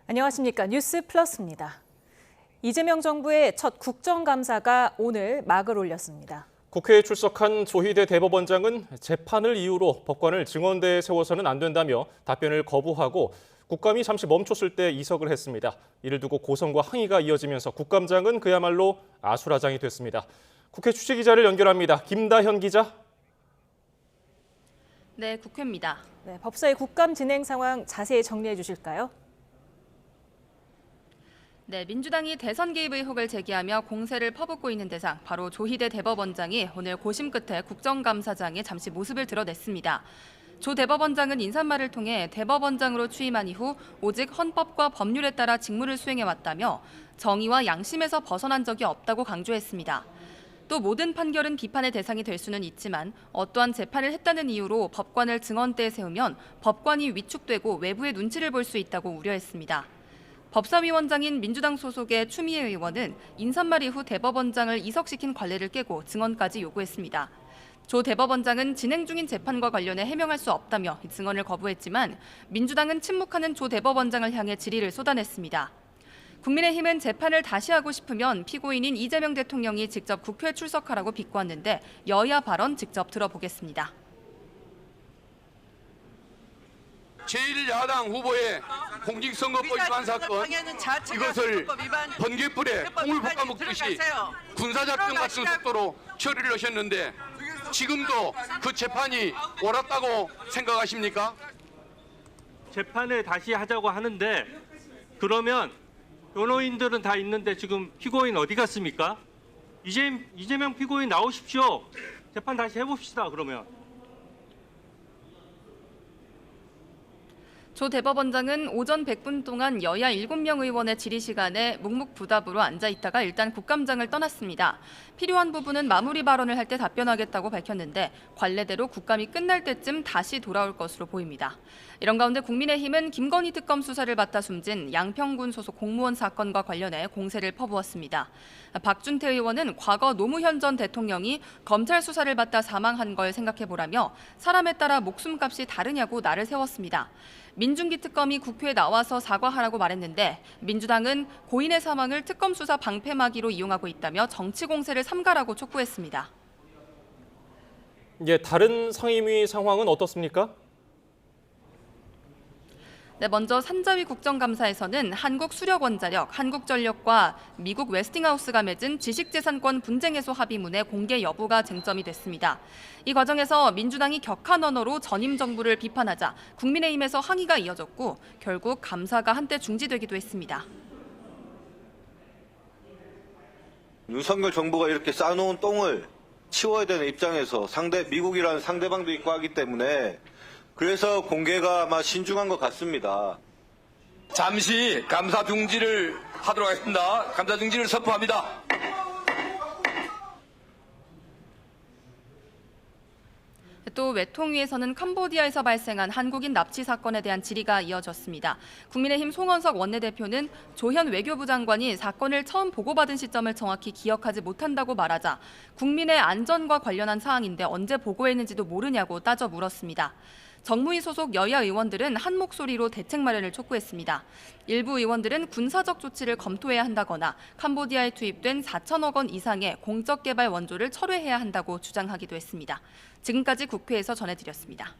안녕하십니까. 뉴스 플러스입니다. 이재명 정부의 첫 국정감사가 오늘 막을 올렸습니다. 국회에 출석한 조희대 대법원장은 재판을 이유로 법관을 증언대에 세워서는 안 된다며 답변을 거부하고 국감이 잠시 멈췄을 때 이석을 했습니다. 이를 두고 고성과 항의가 이어지면서 국감장은 그야말로 아수라장이 됐습니다. 국회 취재기자를 연결합니다. 김다현 기자. 네, 국회입니다. 네, 법사위 국감 진행 상황 자세히 정리해 주실까요? 네, 민주당이 대선 개입 의혹을 제기하며 공세를 퍼붓고 있는 대상, 바로 조희대 대법원장이 오늘 고심 끝에 국정감사장에 잠시 모습을 드러냈습니다. 조 대법원장은 인사말을 통해 대법원장으로 취임한 이후 오직 헌법과 법률에 따라 직무를 수행해왔다며 정의와 양심에서 벗어난 적이 없다고 강조했습니다. 또 모든 판결은 비판의 대상이 될 수는 있지만 어떠한 재판을 했다는 이유로 법관을 증언대에 세우면 법관이 위축되고 외부의 눈치를 볼 수 있다고 우려했습니다. 법사위원장인 민주당 소속의 추미애 의원은 인사말 이후 대법원장을 이석시킨 관례를 깨고 증언까지 요구했습니다. 조 대법원장은 진행 중인 재판과 관련해 해명할 수 없다며 증언을 거부했지만 민주당은 침묵하는 조 대법원장을 향해 질의를 쏟아냈습니다. 국민의힘은 재판을 다시 하고 싶으면 피고인인 이재명 대통령이 직접 국회에 출석하라고 비꼬았는데 여야 발언 직접 들어보겠습니다. 제1야당 후보의 공직선거법 위반 사건, 이것을 번개불에 콩을 볶아먹듯이 군사작전 같은 속도로 처리를 하셨는데 지금도 그 재판이 옳았다고 생각하십니까? 재판을 다시 하자고 하는데 그러면 변호인들은 다 있는데 지금 피고인 어디 갔습니까? 이재명 피고인 나오십시오. 재판 다시 해봅시다. 그러면. 조 대법원장은 오전 100분 동안 여야 7명 의원의 질의 시간에 묵묵부답으로 앉아 있다가 일단 국감장을 떠났습니다. 필요한 부분은 마무리 발언을 할 때 답변하겠다고 밝혔는데 관례대로 국감이 끝날 때쯤 다시 돌아올 것으로 보입니다. 이런 가운데 국민의힘은 김건희 특검 수사를 받다 숨진 양평군 소속 공무원 사건과 관련해 공세를 퍼부었습니다. 박준태 의원은 과거 노무현 전 대통령이 검찰 수사를 받다 사망한 걸 생각해보라며 사람에 따라 목숨값이 다르냐고 날을 세웠습니다. 민중기 특검이 국회에 나와서 사과하라고 말했는데 민주당은 고인의 사망을 특검 수사 방패막이로 이용하고 있다며 정치 공세를 삼가라고 촉구했습니다. 다른 상임위 상황은 어떻습니까? 네, 먼저 산자위 국정감사에서는 한국수력원자력, 한국전력과 미국 웨스팅하우스가 맺은 지식재산권 분쟁 해소 합의문의 공개 여부가 쟁점이 됐습니다. 이 과정에서 민주당이 격한 언어로 전임 정부를 비판하자 국민의힘에서 항의가 이어졌고 결국 감사가 한때 중지되기도 했습니다. 윤석열 정부가 이렇게 쌓아놓은 똥을 치워야 되는 입장에서 미국이라는 상대방도 있고 하기 때문에 그래서 공개가 아마 신중한 것 같습니다. 잠시 감사 중지를 하도록 하겠습니다. 감사 중지를 선포합니다. 또 외통위에서는 캄보디아에서 발생한 한국인 납치 사건에 대한 질의가 이어졌습니다. 국민의힘 송원석 원내대표는 조현 외교부 장관이 사건을 처음 보고받은 시점을 정확히 기억하지 못한다고 말하자 국민의 안전과 관련한 사항인데 언제 보고했는지도 모르냐고 따져 물었습니다. 정무위 소속 여야 의원들은 한 목소리로 대책 마련을 촉구했습니다. 일부 의원들은 군사적 조치를 검토해야 한다거나 캄보디아에 투입된 4천억 원 이상의 공적 개발 원조를 철회해야 한다고 주장하기도 했습니다. 지금까지 국회에서 전해드렸습니다.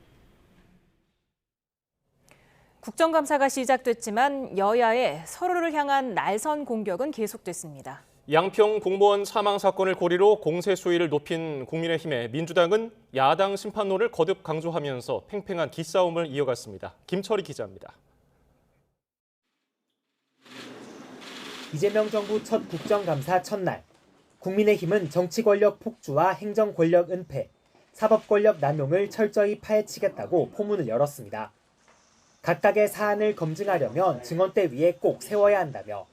국정감사가 시작됐지만 여야의 서로를 향한 날선 공격은 계속됐습니다. 양평 공무원 사망 사건을 고리로 공세 수위를 높인 국민의힘의 민주당은 야당 심판론을 거듭 강조하면서 팽팽한 기싸움을 이어갔습니다. 김철희 기자입니다. 이재명 정부 첫 국정감사 첫날, 국민의힘은 정치 권력 폭주와 행정 권력 은폐, 사법 권력 남용을 철저히 파헤치겠다고 포문을 열었습니다. 각각의 사안을 검증하려면 증언대 위에 꼭 세워야 한다며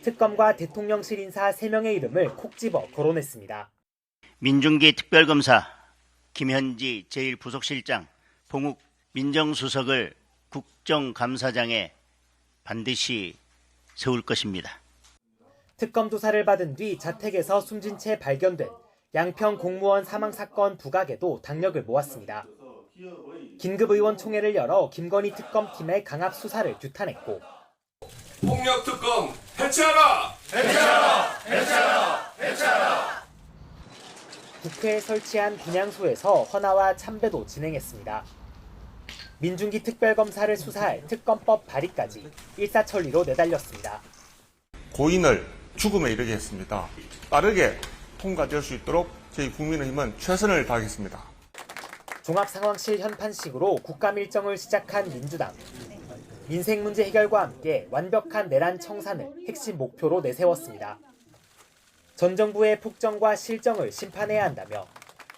특검과 대통령실 인사 3명의 이름을 콕 집어 거론했습니다. 민중기 특별검사, 김현지 제1부속실장, 봉욱 민정수석을 국정감사장에 반드시 세울 것입니다. 특검 조사를 받은 뒤 자택에서 숨진 채 발견된 양평 공무원 사망 사건 부각에도 당력을 모았습니다. 긴급의원 총회를 열어 김건희 특검팀의 강압 수사를 규탄했고 폭력 특검 해체하라! 국회에 설치한 분향소에서 헌화와 참배도 진행했습니다. 민중기 특별검사를 수사할 특검법 발의까지 일사천리로 내달렸습니다. 고인을 죽음에 이르게 했습니다. 빠르게 통과될 수 있도록 저희 국민의힘은 최선을 다하겠습니다. 종합상황실 현판식으로 국감 일정을 시작한 민주당. 민생 문제 해결과 함께 완벽한 내란 청산을 핵심 목표로 내세웠습니다. 전 정부의 폭정과 실정을 심판해야 한다며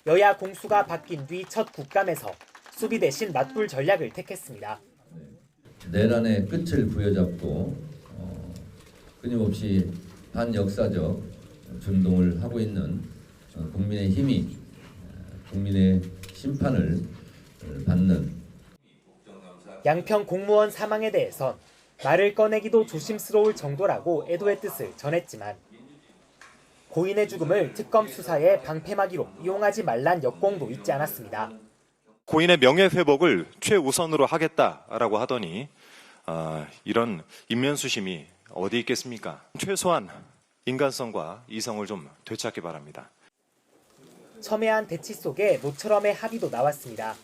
여야 공수가 바뀐 뒤 첫 국감에서 수비 대신 맞불 전략을 택했습니다. 내란의 끝을 부여잡고 끊임없이 반역사적 준동을 하고 있는 국민의 힘이 국민의 심판을 받는 양평 공무원 사망에 대해선 말을 꺼내기도 조심스러울 정도라고 애도의 뜻을 전했지만 고인의 죽음을 특검 수사의 방패막이로 이용하지 말란 역공도 잊지 않았습니다. 고인의 명예회복을 최우선으로 하겠다라고 하더니 이런 인면수심이 어디 있겠습니까? 최소한 인간성과 이성을 좀 되찾기 바랍니다. 첨예한 대치 속에 모처럼의 합의도 나왔습니다.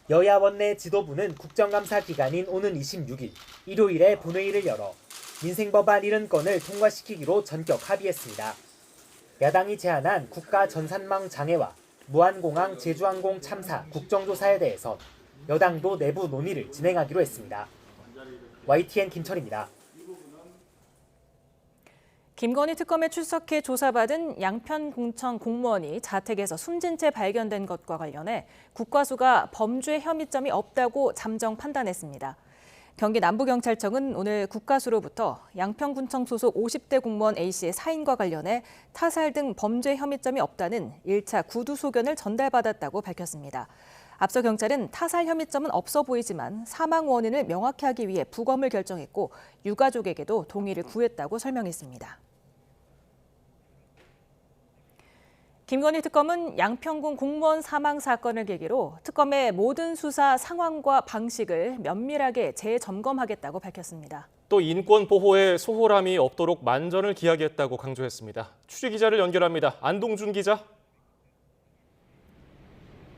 여야 원내 지도부는 국정감사 기간인 오는 26일 일요일에 본회의를 열어 민생법안 70건을 통과시키기로 전격 합의했습니다. 야당이 제안한 국가 전산망 장애와 무한공항 제주항공 참사 국정조사에 대해서 여당도 내부 논의를 진행하기로 했습니다. YTN 김철입니다. 김건희 특검에 출석해 조사받은 양평군청 공무원이 자택에서 숨진 채 발견된 것과 관련해 국과수가 범죄 혐의점이 없다고 잠정 판단했습니다. 경기 남부경찰청은 오늘 국과수로부터 양평군청 소속 50대 공무원 A씨의 사인과 관련해 타살 등 범죄 혐의점이 없다는 1차 구두 소견을 전달받았다고 밝혔습니다. 앞서 경찰은 타살 혐의점은 없어 보이지만 사망 원인을 명확히 하기 위해 부검을 결정했고 유가족에게도 동의를 구했다고 설명했습니다. 김건희 특검은 양평군 공무원 사망 사건을 계기로 특검의 모든 수사 상황과 방식을 면밀하게 재점검하겠다고 밝혔습니다. 또 인권 보호에 소홀함이 없도록 만전을 기하겠다고 강조했습니다. 취재 기자를 연결합니다. 안동준 기자.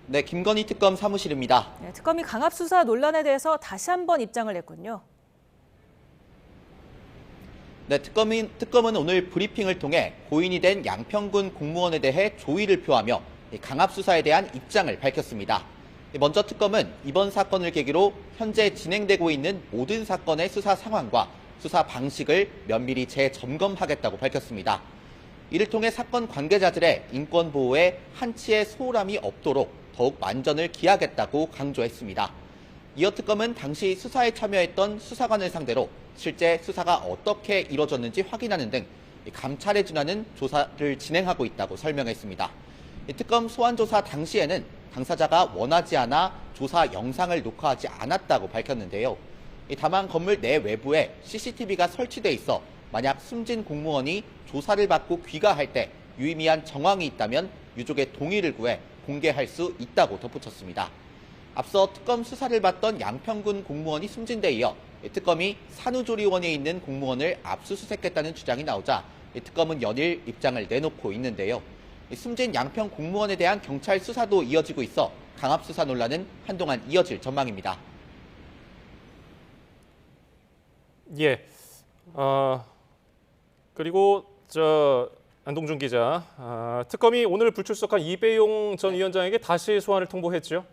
네, 김건희 특검 사무실입니다. 네, 특검이 강압 수사 논란에 대해서 다시 한번 입장을 냈군요. 네, 특검은 오늘 브리핑을 통해 고인이 된 양평군 공무원에 대해 조의를 표하며 강압 수사에 대한 입장을 밝혔습니다. 먼저 특검은 이번 사건을 계기로 현재 진행되고 있는 모든 사건의 수사 상황과 수사 방식을 면밀히 재점검하겠다고 밝혔습니다. 이를 통해 사건 관계자들의 인권 보호에 한치의 소홀함이 없도록 더욱 만전을 기하겠다고 강조했습니다. 이어 특검은 당시 수사에 참여했던 수사관을 상대로 실제 수사가 어떻게 이뤄졌는지 확인하는 등 감찰에 준하는 조사를 진행하고 있다고 설명했습니다. 특검 소환조사 당시에는 당사자가 원하지 않아 조사 영상을 녹화하지 않았다고 밝혔는데요. 다만 건물 내 외부에 CCTV가 설치돼 있어 만약 숨진 공무원이 조사를 받고 귀가할 때 유의미한 정황이 있다면 유족의 동의를 구해 공개할 수 있다고 덧붙였습니다. 앞서 특검 수사를 받던 양평군 공무원이 숨진 데 이어 특검이 산후조리원에 있는 공무원을 압수수색했다는 주장이 나오자 특검은 연일 입장을 내놓고 있는데요. 숨진 양평 공무원에 대한 경찰 수사도 이어지고 있어 강압수사 논란은 한동안 이어질 전망입니다. 예. 그리고 안동준 기자, 특검이 오늘 불출석한 이배용 전 위원장에게 다시 소환을 통보했죠?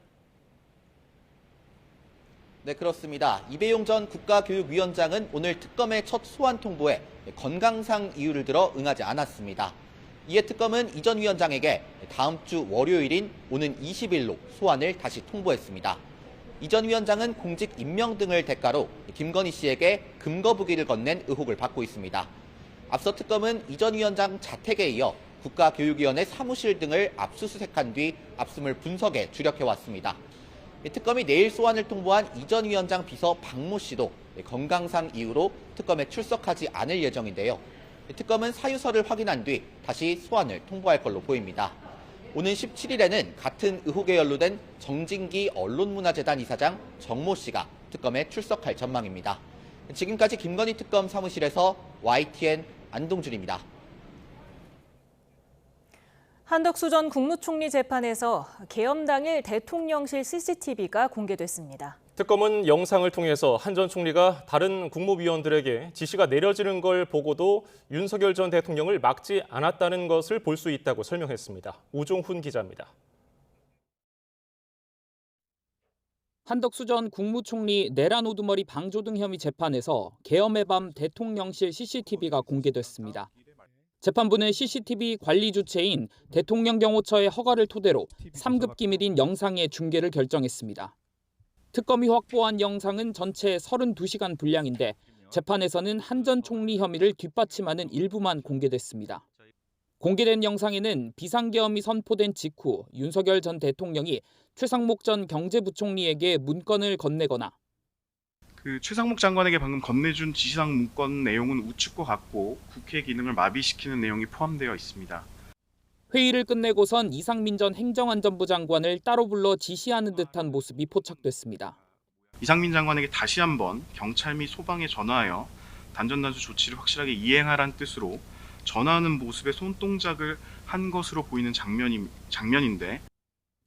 네, 그렇습니다. 이배용 전 국가교육위원장은 오늘 특검의 첫 소환 통보에 건강상 이유를 들어 응하지 않았습니다. 이에 특검은 이 전 위원장에게 다음 주 월요일인 오는 20일로 소환을 다시 통보했습니다. 이 전 위원장은 공직 임명 등을 대가로 김건희 씨에게 금거부기를 건넨 의혹을 받고 있습니다. 앞서 특검은 이 전 위원장 자택에 이어 국가교육위원회 사무실 등을 압수수색한 뒤 압수물 분석에 주력해왔습니다. 특검이 내일 소환을 통보한 이 전 위원장 비서 박모 씨도 건강상 이유로 특검에 출석하지 않을 예정인데요. 특검은 사유서를 확인한 뒤 다시 소환을 통보할 걸로 보입니다. 오는 17일에는 같은 의혹에 연루된 정진기 언론문화재단 이사장 정모 씨가 특검에 출석할 전망입니다. 지금까지 김건희 특검 사무실에서 YTN 안동준입니다. 한덕수 전 국무총리 재판에서 계엄 당일 대통령실 CCTV가 공개됐습니다. 특검은 영상을 통해서 한 전 총리가 다른 국무위원들에게 지시가 내려지는 걸 보고도 윤석열 전 대통령을 막지 않았다는 것을 볼 수 있다고 설명했습니다. 우종훈 기자입니다. 한덕수 전 국무총리 내란 우두머리 방조 등 혐의 재판에서 계엄의 밤 대통령실 CCTV가 공개됐습니다. 재판부는 CCTV 관리 주체인 대통령경호처의 허가를 토대로 3급 기밀인 영상의 중계를 결정했습니다. 특검이 확보한 영상은 전체 32시간 분량인데 재판에서는 한 전 총리 혐의를 뒷받침하는 일부만 공개됐습니다. 공개된 영상에는 비상계엄이 선포된 직후 윤석열 전 대통령이 최상목 전 경제부총리에게 문건을 건네거나 최상목 장관에게 방금 건네준 지시사항 문건 내용은 우측과 같고 국회 기능을 마비시키는 내용이 포함되어 있습니다. 회의를 끝내고선 이상민 전 행정안전부 장관을 따로 불러 지시하는 듯한 모습이 포착됐습니다. 이상민 장관에게 다시 한번 경찰 및 소방에 전화하여 단전단수 조치를 확실하게 이행하라는 뜻으로 전화하는 모습의 손동작을 한 것으로 보이는 장면인데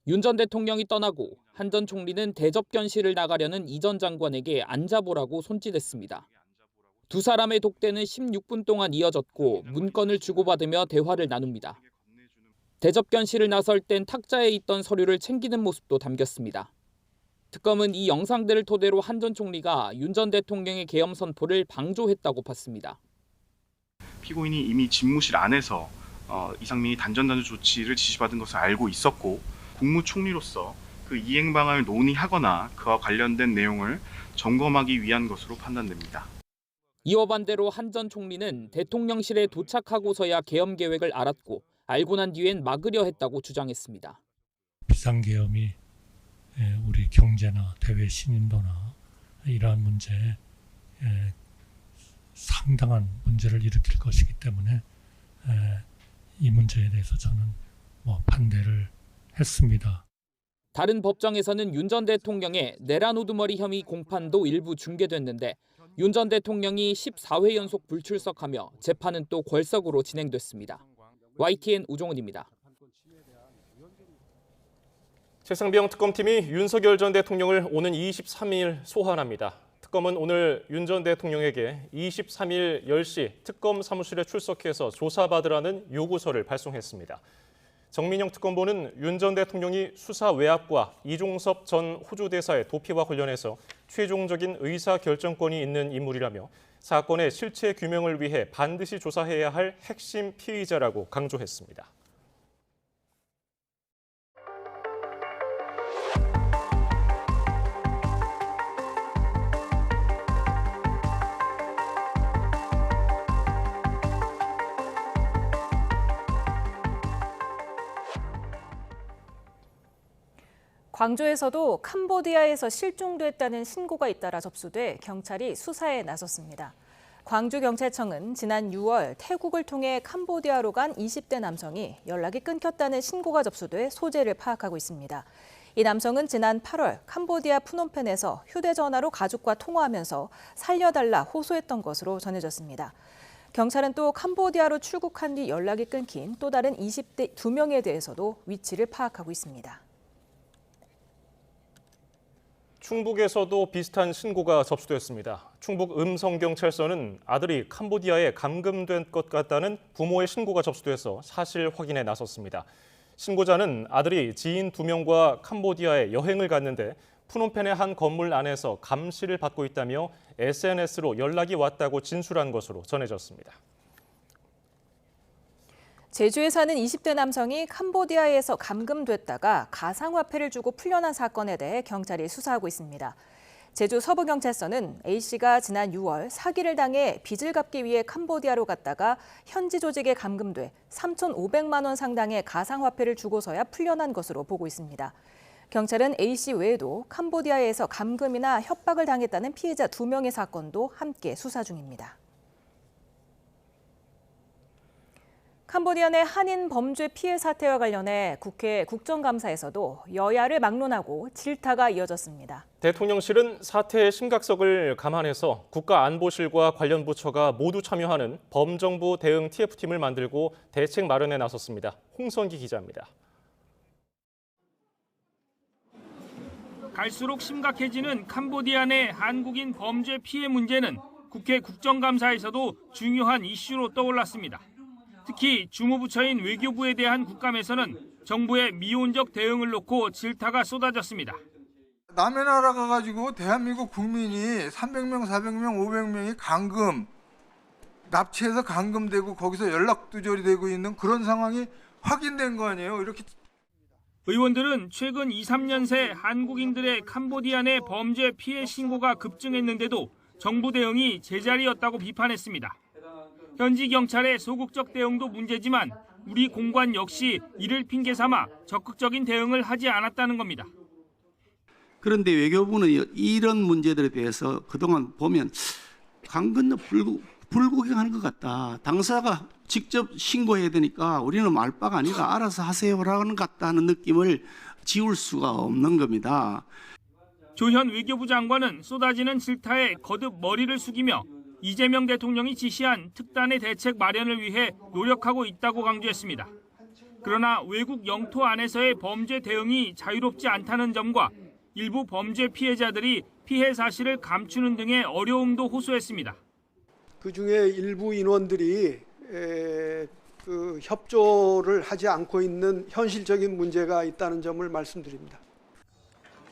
윤 전 대통령이 떠나고 한 전 총리는 대접견실을 나가려는 이 전 장관에게 앉아보라고 손짓했습니다. 두 사람의 독대는 16분 동안 이어졌고 문건을 주고받으며 대화를 나눕니다. 대접견실을 나설 땐 탁자에 있던 서류를 챙기는 모습도 담겼습니다. 특검은 이 영상들을 토대로 한 전 총리가 윤 전 대통령의 계엄 선포를 방조했다고 봤습니다. 피고인이 이미 집무실 안에서 이상민이 단전단수 조치를 지시받은 것을 알고 있었고 국무총리로서 그 이행 방안을 논의하거나 그와 관련된 내용을 점검하기 위한 것으로 판단됩니다. 이와 반대로 한 전 총리는 대통령실에 도착하고서야 계엄 계획을 알았고 알고 난 뒤엔 막으려 했다고 주장했습니다. 비상계엄이 우리 경제나 대외 신인도나 이러한 문제에 상당한 문제를 일으킬 것이기 때문에 이 문제에 대해서 저는 반대를 했습니다. 다른 법정에서는 윤 전 대통령의 내란 우두머리 혐의 공판도 일부 중계됐는데 윤 전 대통령이 14회 연속 불출석하며 재판은 또 궐석으로 진행됐습니다. YTN 우종훈입니다. 최상병 특검팀이 윤석열 전 대통령을 오는 23일 소환합니다. 특검은 오늘 윤 전 대통령에게 23일 10시 특검 사무실에 출석해서 조사받으라는 요구서를 발송했습니다. 정민영 특검보는 윤 전 대통령이 수사 외압과 이종섭 전 호주 대사의 도피와 관련해서 최종적인 의사결정권이 있는 인물이라며 사건의 실체 규명을 위해 반드시 조사해야 할 핵심 피의자라고 강조했습니다. 광주에서도 캄보디아에서 실종됐다는 신고가 잇따라 접수돼 경찰이 수사에 나섰습니다. 광주경찰청은 지난 6월 태국을 통해 캄보디아로 간 20대 남성이 연락이 끊겼다는 신고가 접수돼 소재를 파악하고 있습니다. 이 남성은 지난 8월 캄보디아 프놈펜에서 휴대전화로 가족과 통화하면서 살려달라 호소했던 것으로 전해졌습니다. 경찰은 또 캄보디아로 출국한 뒤 연락이 끊긴 또 다른 20대 2명에 대해서도 위치를 파악하고 있습니다. 충북에서도 비슷한 신고가 접수됐습니다. 충북 음성경찰서는 아들이 캄보디아에 감금된 것 같다는 부모의 신고가 접수돼서 사실 확인에 나섰습니다. 신고자는 아들이 지인 2명과 캄보디아에 여행을 갔는데 푸놈펜의 한 건물 안에서 감시를 받고 있다며 SNS로 연락이 왔다고 진술한 것으로 전해졌습니다. 제주에 사는 20대 남성이 캄보디아에서 감금됐다가 가상화폐를 주고 풀려난 사건에 대해 경찰이 수사하고 있습니다. 제주 서부경찰서는 A씨가 지난 6월 사기를 당해 빚을 갚기 위해 캄보디아로 갔다가 현지 조직에 감금돼 3,500만 원 상당의 가상화폐를 주고서야 풀려난 것으로 보고 있습니다. 경찰은 A씨 외에도 캄보디아에서 감금이나 협박을 당했다는 피해자 2명의 사건도 함께 수사 중입니다. 캄보디아 내 한인 범죄 피해 사태와 관련해 국회 국정감사에서도 여야를 막론하고 질타가 이어졌습니다. 대통령실은 사태의 심각성을 감안해서 국가안보실과 관련 부처가 모두 참여하는 범정부 대응 TF팀을 만들고 대책 마련에 나섰습니다. 홍성기 기자입니다. 갈수록 심각해지는 캄보디아 내 한국인 범죄 피해 문제는 국회 국정감사에서도 중요한 이슈로 떠올랐습니다. 특히 주무부처인 외교부에 대한 국감에서는 정부의 미온적 대응을 놓고 질타가 쏟아졌습니다. 남의 나라 가가지고 대한민국 국민이 300명, 400명, 500명이 감금, 납치해서 감금되고 거기서 연락 두절이 되고 있는 그런 상황이 확인된 거 아니에요? 이렇게 의원들은 최근 2, 3년 새 한국인들의 캄보디아 내 범죄 피해 신고가 급증했는데도 정부 대응이 제자리였다고 비판했습니다. 현지 경찰의 소극적 대응도 문제지만 우리 공관 역시 이를 핑계 삼아 적극적인 대응을 하지 않았다는 겁니다. 그런데 외교부는 이런 문제들에 대해서 그동안 보면 강 건너 불구경하는 것 같다. 당사자가 직접 신고해야 되니까 우리는 말바가 아니라 알아서 하세요라는 것 같다는 느낌을 지울 수가 없는 겁니다. 조현 외교부 장관은 쏟아지는 질타에 거듭 머리를 숙이며 이재명 대통령이 지시한 특단의 대책 마련을 위해 노력하고 있다고 강조했습니다. 그러나 외국 영토 안에서의 범죄 대응이 자유롭지 않다는 점과 일부 범죄 피해자들이 피해 사실을 감추는 등의 어려움도 호소했습니다. 그중에 일부 인원들이 협조를 하지 않고 있는 현실적인 문제가 있다는 점을 말씀드립니다.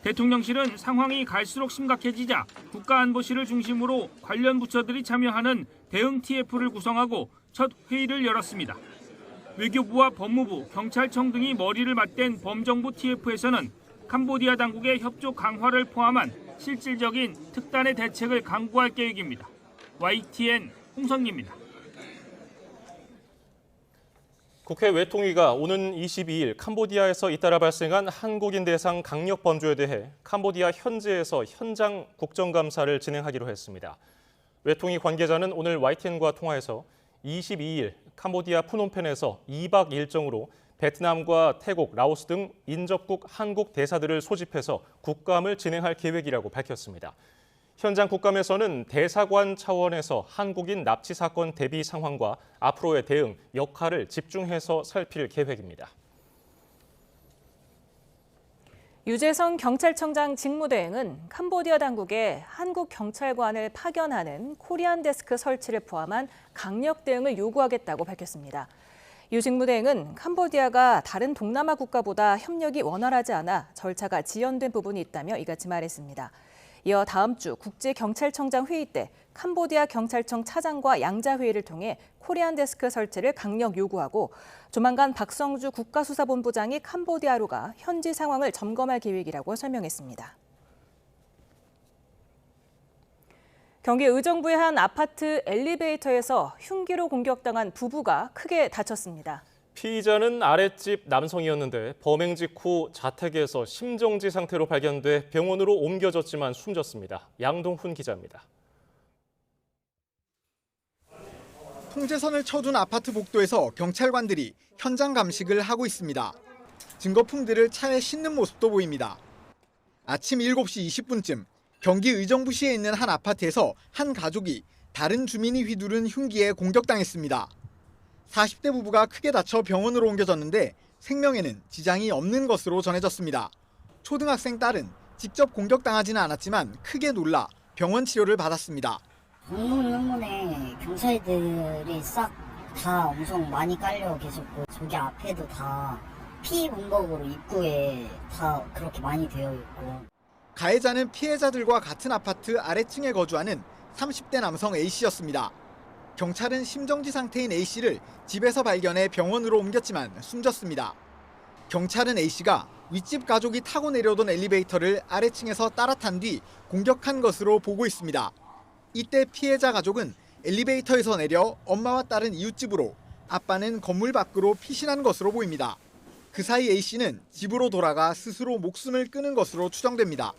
대통령실은 상황이 갈수록 심각해지자 국가안보실을 중심으로 관련 부처들이 참여하는 대응 TF를 구성하고 첫 회의를 열었습니다. 외교부와 법무부, 경찰청 등이 머리를 맞댄 범정부 TF에서는 캄보디아 당국의 협조 강화를 포함한 실질적인 특단의 대책을 강구할 계획입니다. YTN 홍성기입니다. 국회 외통위가 오는 22일 캄보디아에서 잇따라 발생한 한국인 대상 강력 범죄에 대해 캄보디아 현지에서 현장 국정감사를 진행하기로 했습니다. 외통위 관계자는 오늘 YTN과 통화해서 22일 캄보디아 푸놈펜에서 2박 일정으로 베트남과 태국, 라오스 등 인접국 한국 대사들을 소집해서 국감을 진행할 계획이라고 밝혔습니다. 현장 국감에서는 대사관 차원에서 한국인 납치 사건 대비 상황과 앞으로의 대응, 역할을 집중해서 살필 계획입니다. 유재성 경찰청장 직무대행은 캄보디아 당국에 한국 경찰관을 파견하는 코리안 데스크 설치를 포함한 강력 대응을 요구하겠다고 밝혔습니다. 유 직무대행은 캄보디아가 다른 동남아 국가보다 협력이 원활하지 않아 절차가 지연된 부분이 있다며 이같이 말했습니다. 이어 다음 주 국제경찰청장 회의 때 캄보디아 경찰청 차장과 양자회의를 통해 코리안 데스크 설치를 강력 요구하고 조만간 박성주 국가수사본부장이 캄보디아로 가 현지 상황을 점검할 계획이라고 설명했습니다. 경기 의정부의 한 아파트 엘리베이터에서 흉기로 공격당한 부부가 크게 다쳤습니다. 피의자는 아랫집 남성이었는데 범행 직후 자택에서 심정지 상태로 발견돼 병원으로 옮겨졌지만 숨졌습니다. 양동훈 기자입니다. 통제선을 쳐둔 아파트 복도에서 경찰관들이 현장 감식을 하고 있습니다. 증거품들을 차에 싣는 모습도 보입니다. 아침 7시 20분쯤 경기 의정부시에 있는 한 아파트에서 한 가족이 다른 주민이 휘두른 흉기에 공격당했습니다. 40대 부부가 크게 다쳐 병원으로 옮겨졌는데 생명에는 지장이 없는 것으로 전해졌습니다. 초등학생 딸은 직접 공격당하지는 않았지만 크게 놀라 병원 치료를 받았습니다. 정문에 경찰들이 싹 다 엄청 많이 깔려 계셨고 저기 앞에도 다 피범벅으로 입구에 다 그렇게 많이 되어 있고. 가해자는 피해자들과 같은 아파트 아래층에 거주하는 30대 남성 A씨였습니다. 경찰은 심정지 상태인 A씨를 집에서 발견해 병원으로 옮겼지만 숨졌습니다. 경찰은 A씨가 윗집 가족이 타고 내려오던 엘리베이터를 아래층에서 따라 탄 뒤 공격한 것으로 보고 있습니다. 이때 피해자 가족은 엘리베이터에서 내려 엄마와 딸은 이웃집으로, 아빠는 건물 밖으로 피신한 것으로 보입니다. 그 사이 A씨는 집으로 돌아가 스스로 목숨을 끊은 것으로 추정됩니다.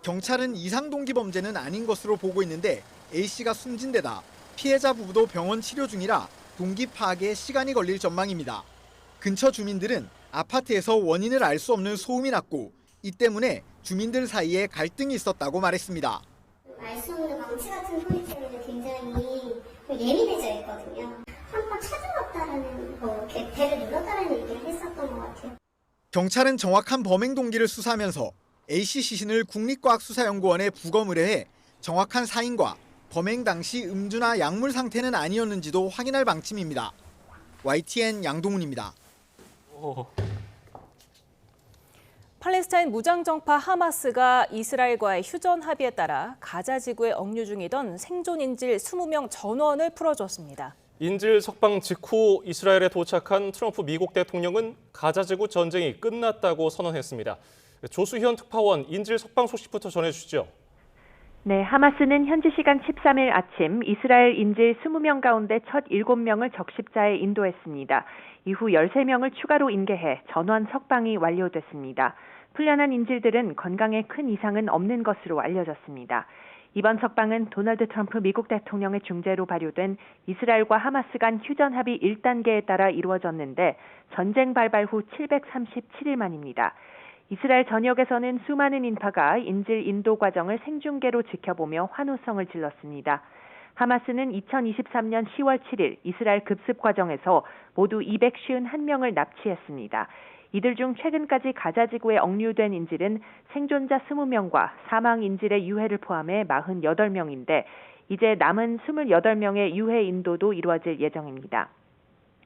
경찰은 이상동기 범죄는 아닌 것으로 보고 있는데 A씨가 숨진 데다 피해자 부부도 병원 치료 중이라 동기 파악에 시간이 걸릴 전망입니다. 근처 주민들은 아파트에서 원인을 알 수 없는 소음이 났고 이 때문에 주민들 사이에 갈등이 있었다고 말했습니다. 알 수 없는 망치 같은 소리 때문에 굉장히 예민해져 있거든요. 한번 찾아봤다라는 이렇게 배를 눌렀다라는 얘기를 했었던 것 같아요. 경찰은 정확한 범행 동기를 수사하면서 A씨 시신을 국립과학수사연구원에 부검 의뢰해 정확한 사인과 범행 당시 음주나 약물 상태는 아니었는지도 확인할 방침입니다. YTN 양동훈입니다. 팔레스타인 무장정파 하마스가 이스라엘과의 휴전 합의에 따라 가자 지구에 억류 중이던 생존 인질 20명 전원을 풀어줬습니다. 인질 석방 직후 이스라엘에 도착한 트럼프 미국 대통령은 가자 지구 전쟁이 끝났다고 선언했습니다. 조수현 특파원 인질 석방 소식부터 전해주시죠. 네, 하마스는 현지 시간 13일 아침 이스라엘 인질 20명 가운데 첫 7명을 적십자에 인도했습니다. 이후 13명을 추가로 인계해 전원 석방이 완료됐습니다. 풀려난 인질들은 건강에 큰 이상은 없는 것으로 알려졌습니다. 이번 석방은 도널드 트럼프 미국 대통령의 중재로 발효된 이스라엘과 하마스 간 휴전 합의 1단계에 따라 이루어졌는데 전쟁 발발 후 737일 만입니다. 이스라엘 전역에서는 수많은 인파가 인질 인도 과정을 생중계로 지켜보며 환호성을 질렀습니다. 하마스는 2023년 10월 7일 이스라엘 급습 과정에서 모두 251명을 납치했습니다. 이들 중 최근까지 가자 지구에 억류된 인질은 생존자 20명과 사망 인질의 유해를 포함해 48명인데 이제 남은 28명의 유해 인도도 이루어질 예정입니다.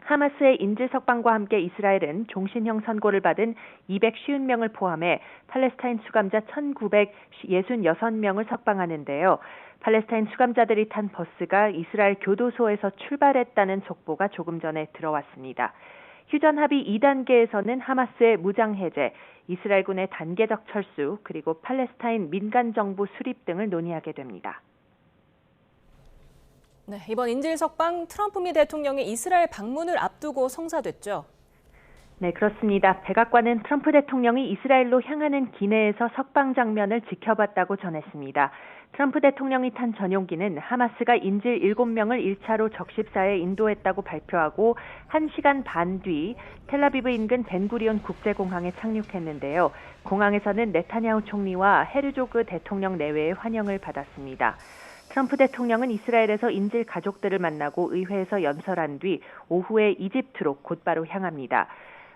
하마스의 인질 석방과 함께 이스라엘은 종신형 선고를 받은 250명을 포함해 팔레스타인 수감자 1966명을 석방하는데요. 팔레스타인 수감자들이 탄 버스가 이스라엘 교도소에서 출발했다는 속보가 조금 전에 들어왔습니다. 휴전 합의 2단계에서는 하마스의 무장 해제, 이스라엘군의 단계적 철수, 그리고 팔레스타인 민간 정부 수립 등을 논의하게 됩니다. 네, 이번 인질 석방 트럼프 미 대통령의 이스라엘 방문을 앞두고 성사됐죠. 네, 그렇습니다. 백악관은 트럼프 대통령이 이스라엘로 향하는 기내에서 석방 장면을 지켜봤다고 전했습니다. 트럼프 대통령이 탄 전용기는 하마스가 인질 7명을 1차로 적십사에 인도했다고 발표하고 1시간 반 뒤 텔아비브 인근 벤구리온 국제공항에 착륙했는데요. 공항에서는 네타냐후 총리와 헤르조그 대통령 내외의 환영을 받았습니다. 트럼프 대통령은 이스라엘에서 인질 가족들을 만나고 의회에서 연설한 뒤 오후에 이집트로 곧바로 향합니다.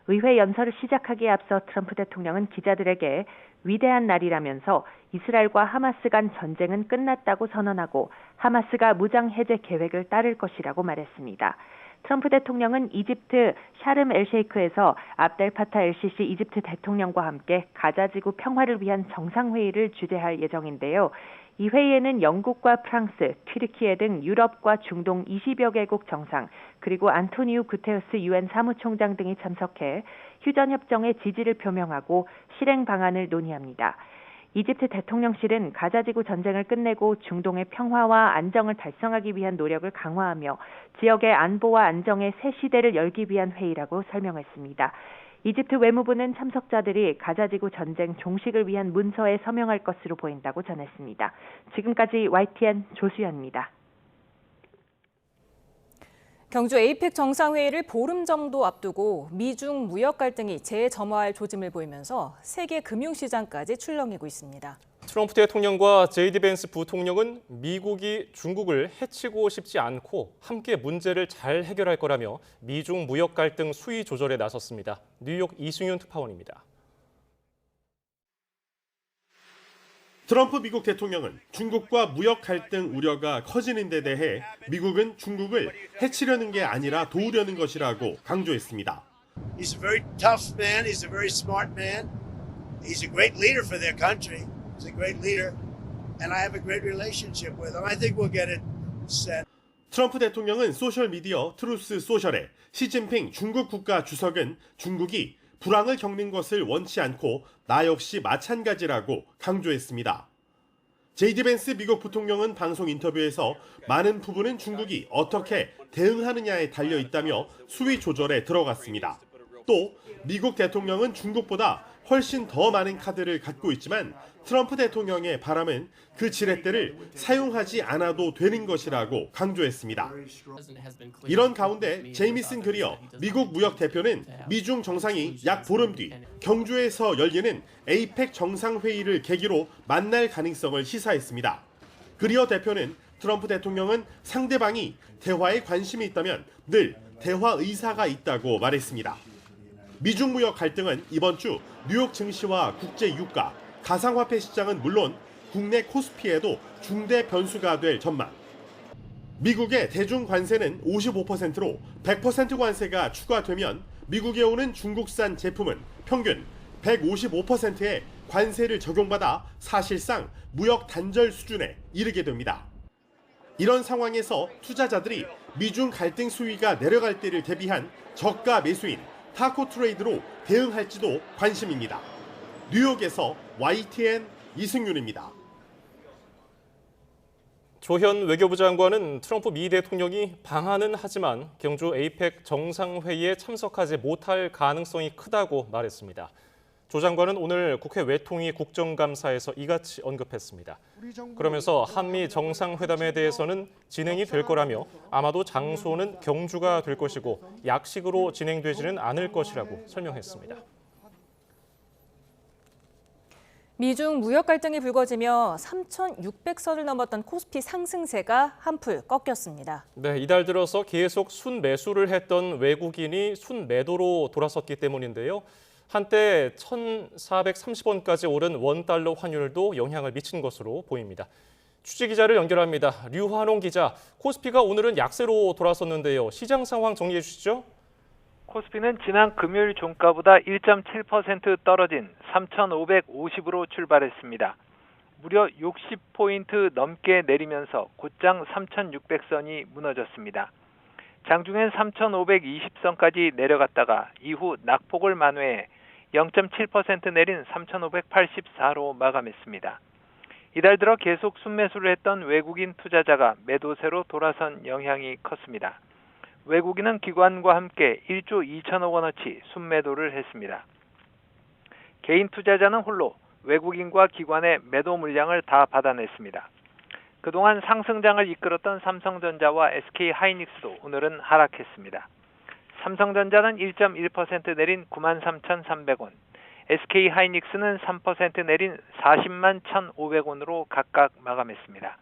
의회 연설을 시작하기에 앞서 트럼프 대통령은 기자들에게 위대한 날이라면서 이스라엘과 하마스 간 전쟁은 끝났다고 선언하고 하마스가 무장 해제 계획을 따를 것이라고 말했습니다. 트럼프 대통령은 이집트 샤름 엘셰이크에서 압델 파타 엘시시 이집트 대통령과 함께 가자지구 평화를 위한 정상회의를 주재할 예정인데요. 이 회의에는 영국과 프랑스, 튀르키예 등 유럽과 중동 20여 개국 정상, 그리고 안토니우 구테우스 유엔 사무총장 등이 참석해 휴전협정의 지지를 표명하고 실행 방안을 논의합니다. 이집트 대통령실은 가자지구 전쟁을 끝내고 중동의 평화와 안정을 달성하기 위한 노력을 강화하며 지역의 안보와 안정의 새 시대를 열기 위한 회의라고 설명했습니다. 이집트 외무부는 참석자들이 가자지구 전쟁 종식을 위한 문서에 서명할 것으로 보인다고 전했습니다. 지금까지 YTN 조수연입니다. 경주 에이펙 정상회의를 보름 정도 앞두고 미중 무역 갈등이 재점화할 조짐을 보이면서 세계 금융시장까지 출렁이고 있습니다. 트럼프 대통령과 제이디 벤스 부통령은 미국이 중국을 해치고 싶지 않고 함께 문제를 잘 해결할 거라며 미중 무역 갈등 수위 조절에 나섰습니다. 뉴욕 이승윤 특파원입니다. 트럼프 미국 대통령은 중국과 무역 갈등 우려가 커지는 데 대해 미국은 중국을 해치려는 게 아니라 도우려는 것이라고 강조했습니다. He's a very tough man. He's a very smart man. He's a great leader for their country. He's a great leader, and I have a great relationship with him. I think we'll get it set. 트럼프 대통령은 소셜미디어 트루스 소셜에 시진핑 중국 국가 주석은 중국이 불황을 겪는 것을 원치 않고 나 역시 마찬가지라고 강조했습니다. 제이디 벤스 미국 부통령은 방송 인터뷰에서 많은 부분은 중국이 어떻게 대응하느냐에 달려 있다며 수위 조절에 들어갔습니다. 또 미국 대통령은 중국보다 훨씬 더 많은 카드를 갖고 있지만 트럼프 대통령의 바람은 그 지렛대를 사용하지 않아도 되는 것이라고 강조했습니다. 이런 가운데 제이미슨 그리어 미국 무역 대표는 미중 정상이 약 보름 뒤 경주에서 열리는 에이펙 정상회의를 계기로 만날 가능성을 시사했습니다. 그리어 대표는 트럼프 대통령은 상대방이 대화에 관심이 있다면 늘 대화 의사가 있다고 말했습니다. 미중 무역 갈등은 이번 주 뉴욕 증시와 국제 유가, 가상화폐 시장은 물론 국내 코스피에도 중대 변수가 될 전망. 미국의 대중 관세는 55%로 100% 관세가 추가되면 미국에 오는 중국산 제품은 평균 155%의 관세를 적용받아 사실상 무역 단절 수준에 이르게 됩니다. 이런 상황에서 투자자들이 미중 갈등 수위가 내려갈 때를 대비한 저가 매수인 타코 트레이드로 대응할지도 관심입니다. 뉴욕에서 YTN 이승윤입니다. 조현 외교부 장관은 트럼프 미 대통령이 방한은 하지만 경주 에이펙 정상회의에 참석하지 못할 가능성이 크다고 말했습니다. 조 장관은 오늘 국회 외통위 국정감사에서 이같이 언급했습니다. 그러면서 한미 정상회담에 대해서는 진행이 될 거라며 아마도 장소는 경주가 될 것이고 약식으로 진행되지는 않을 것이라고 설명했습니다. 미중 무역 갈등이 불거지며 3,600선을 넘었던 코스피 상승세가 한풀 꺾였습니다. 네, 이달 들어서 계속 순매수를 했던 외국인이 순매도로 돌아섰기 때문인데요. 한때 1,430원까지 오른 원달러 환율도 영향을 미친 것으로 보입니다. 취재기자를 연결합니다. 류환홍 기자, 코스피가 오늘은 약세로 돌아섰는데요. 시장 상황 정리해 주시죠. 코스피는 지난 금요일 종가보다 1.7% 떨어진 3,550으로 출발했습니다. 무려 60포인트 넘게 내리면서 곧장 3,600선이 무너졌습니다. 장중엔 3,520선까지 내려갔다가 이후 낙폭을 만회해 0.7% 내린 3,584로 마감했습니다. 이달 들어 계속 순매수를 했던 외국인 투자자가 매도세로 돌아선 영향이 컸습니다. 외국인은 기관과 함께 1조 2천억 원어치 순매도를 했습니다. 개인 투자자는 홀로 외국인과 기관의 매도 물량을 다 받아냈습니다. 그동안 상승장을 이끌었던 삼성전자와 SK하이닉스도 오늘은 하락했습니다. 삼성전자는 1.1% 내린 93,300원, SK하이닉스는 3% 내린 401,000 1,500원으로 각각 마감했습니다.